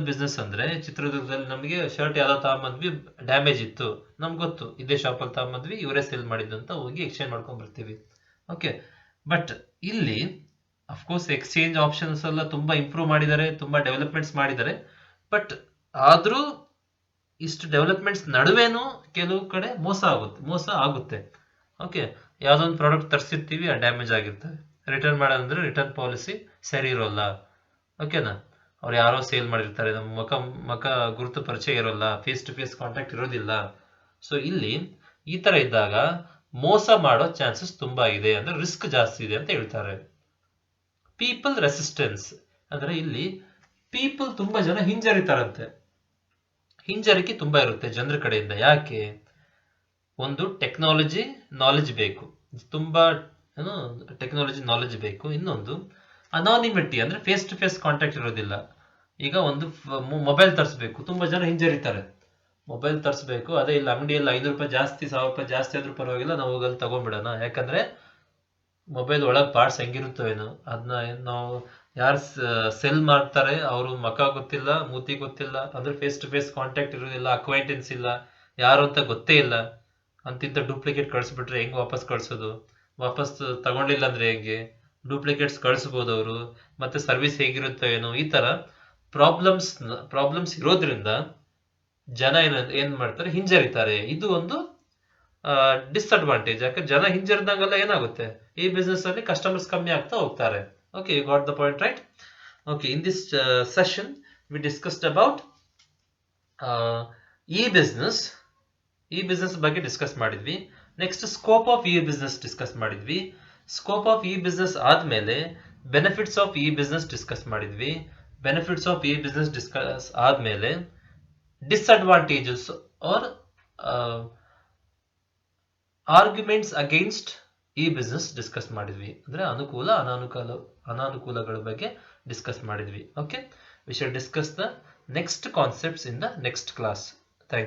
ಬಿಸ್ನೆಸ್ ಅಂದ್ರೆ ಚಿತ್ರದುರ್ಗದಲ್ಲಿ ನಮಗೆ ಶರ್ಟ್ ಯಾವ್ದೋ ತಗೊಂಬಂದ್ವಿ, ಡ್ಯಾಮೇಜ್ ಇತ್ತು, ನಮ್ಗೆ ಗೊತ್ತು ಇದೇ ಶಾಪಲ್ಲಿ ತಗೊಂಬಂದ್ವಿ, ಇವರೇ ಸೆಲ್ ಮಾಡಿದ್ದು ಅಂತ ಹೋಗಿ ಎಕ್ಸ್ಚೇಂಜ್ ಮಾಡ್ಕೊಂಡ್ ಬರ್ತೀವಿ. ಓಕೆ, ಬಟ್ ಇಲ್ಲಿ ಅಫ್ಕೋರ್ಸ್ ಎಕ್ಸ್ಚೇಂಜ್ ಆಪ್ಷನ್ಸ್ ಎಲ್ಲ ತುಂಬಾ ಇಂಪ್ರೂವ್ ಮಾಡಿದ್ದಾರೆ, ತುಂಬಾ ಡೆವಲಪ್ಮೆಂಟ್ಸ್ ಮಾಡಿದ್ದಾರೆ. ಬಟ್ ಆದ್ರೂ ಇಷ್ಟು ಡೆವಲಪ್ಮೆಂಟ್ಸ್ ನಡುವೆನೂ ಕೆಲವು ಕಡೆ ಮೋಸ ಆಗುತ್ತೆ. ಓಕೆ, ಯಾವ್ದೋ ಒಂದು ಪ್ರಾಡಕ್ಟ್ ತರಿಸಿರ್ತೀವಿ, ಡ್ಯಾಮೇಜ್ ಆಗಿರ್ತವೆ, ರಿಟರ್ನ್ ಮಾಡೋದಂದ್ರೆ ರಿಟರ್ನ್ ಪಾಲಿಸಿ ಸರಿ ಇರೋಲ್ಲ. ಓಕೆನಾ, ಅವ್ರು ಯಾರೋ ಸೇಲ್ ಮಾಡಿರ್ತಾರೆ, ನಮ್ಮ ಮಕ ಗುರುತು ಪರಿಚಯ ಇರೋಲ್ಲ, ಫೇಸ್ ಟು ಫೇಸ್ ಕಾಂಟ್ಯಾಕ್ಟ್ ಇರೋದಿಲ್ಲ. ಸೊ ಇಲ್ಲಿ ಈ ತರ ಇದ್ದಾಗ ಮೋಸ ಮಾಡೋ ಚಾನ್ಸಸ್ ತುಂಬಾ ಇದೆ, ಅಂದ್ರೆ ರಿಸ್ಕ್ ಜಾಸ್ತಿ ಇದೆ ಅಂತ ಹೇಳ್ತಾರೆ. ಪೀಪಲ್ ರೆಸಿಸ್ಟೆನ್ಸ್ ಅಂದ್ರೆ ಇಲ್ಲಿ ಪೀಪಲ್ ತುಂಬಾ ಜನ ಹಿಂಜರಿತಾರಂತೆ. ಹಿಂಜರಿಕೆ ತುಂಬಾ ಇರುತ್ತೆ ಜನರ ಕಡೆಯಿಂದ. ಯಾಕೆ? ಒಂದು ಟೆಕ್ನಾಲಜಿ ನಾಲೆಜ್ ಬೇಕು, ತುಂಬಾ ಟೆಕ್ನಾಲಜಿ ನಾಲೆಜ್ ಬೇಕು. ಇನ್ನೊಂದು ಅನಾನಿಮಿಟಿ ಅಂದ್ರೆ ಫೇಸ್ ಟು ಫೇಸ್ ಕಾಂಟ್ಯಾಕ್ಟ್ ಇರೋದಿಲ್ಲ. ಈಗ ಒಂದು ಮೊಬೈಲ್ ತರಿಸ್ಬೇಕು, ತುಂಬಾ ಜನ ಹಿಂಜರಿತಾರೆ. ಮೊಬೈಲ್ ತರಿಸ್ಬೇಕು, ಅದೇ ಇಲ್ಲ ಅಂಗಡಿಯಲ್ಲಿ 500 ರೂಪಾಯಿ ಜಾಸ್ತಿ, 1000 ರೂಪಾಯಿ ಜಾಸ್ತಿ ಆದ್ರೂ ಪರವಾಗಿಲ್ಲ, ನಾವು ಹೋಗಲ್ಲಿ ತಗೊಂಡ್ಬಿಡೋಣ. ಯಾಕಂದ್ರೆ ಮೊಬೈಲ್ ಒಳಗ್ ಪಾರ್ಟ್ಸ್ ಹೆಂಗಿರುತ್ತೋ ಏನೋ, ಅದನ್ನ ನಾವು ಯಾರು ಸೆಲ್ ಮಾಡ್ತಾರೆ ಅವರು ಮಕ ಗೊತ್ತಿಲ್ಲ, ಮೂತಿ ಗೊತ್ತಿಲ್ಲ, ಅಂದ್ರೆ ಫೇಸ್ ಟು ಫೇಸ್ ಕಾಂಟ್ಯಾಕ್ಟ್ ಇರೋದಿಲ್ಲ, ಅಕ್ವೈಂಟೆನ್ಸ್ ಇಲ್ಲ, ಯಾರು ಅಂತ ಗೊತ್ತೇ ಇಲ್ಲ. ಅಂತಿಂತ ಡೂಪ್ಲಿಕೇಟ್ ಕಳಿಸ್ಬಿಟ್ರೆ ಹೆಂಗ್ ವಾಪಸ್ ಕಳ್ಸೋದು? ವಾಪಸ್ ತಗೊಂಡಿಲ್ಲ ಅಂದ್ರೆ ಹೆಂಗೆ? ಡೂಪ್ಲಿಕೇಟ್ಸ್ ಕಳಿಸ್ಬೋದು ಅವರು, ಮತ್ತೆ ಸರ್ವಿಸ್ ಹೇಗಿರುತ್ತೋ ಏನೋ. ಈ ತರ ಪ್ರಾಬ್ಲಮ್ಸ್ ಇರೋದ್ರಿಂದ ಜನ ಏನ್ ಮಾಡ್ತಾರೆ, ಹಿಂಜರಿತಾರೆ. ಇದು ಒಂದು ಡಿಸ್ಅಡ್ವಾಂಟೇಜ್. ಯಾಕಂದ್ರೆ ಜನ ಹಿಂಜರಿದಂಗೆಲ್ಲ ಏನಾಗುತ್ತೆ, ಈ ಬಿಸ್ನೆಸ್ ಅಲ್ಲಿ ಕಸ್ಟಮರ್ಸ್ ಕಮ್ಮಿ ಆಗ್ತಾ ಹೋಗ್ತಾರೆ. Okay, you got the point, right? Okay, in this session we discussed about e business ಬಗ್ಗೆ ಡಿಸ್ಕಸ್ ಮಾಡಿದ್ವಿ. Next scope of e business discuss ಮಾಡಿದ್ವಿ. ಸ್ಕೋಪ್ ಆಫ್ ಇ ಬಿಸ್ನೆಸ್ ಆದ್ಮೇಲೆ benefits of e business discuss ಮಾಡಿದ್ವಿ. Benefits of e business discuss ಆದ್ಮೇಲೆ disadvantages or arguments against e business discuss ಮಾಡಿದ್ವಿ. ಅಂದ್ರೆ ಅನುಕೂಲ ಅನಾನುಕೂಲಗಳ ಬಗ್ಗೆ ಡಿಸ್ಕಸ್ ಮಾಡಿದ್ವಿ. Okay, we shall discuss the next concepts in the next class.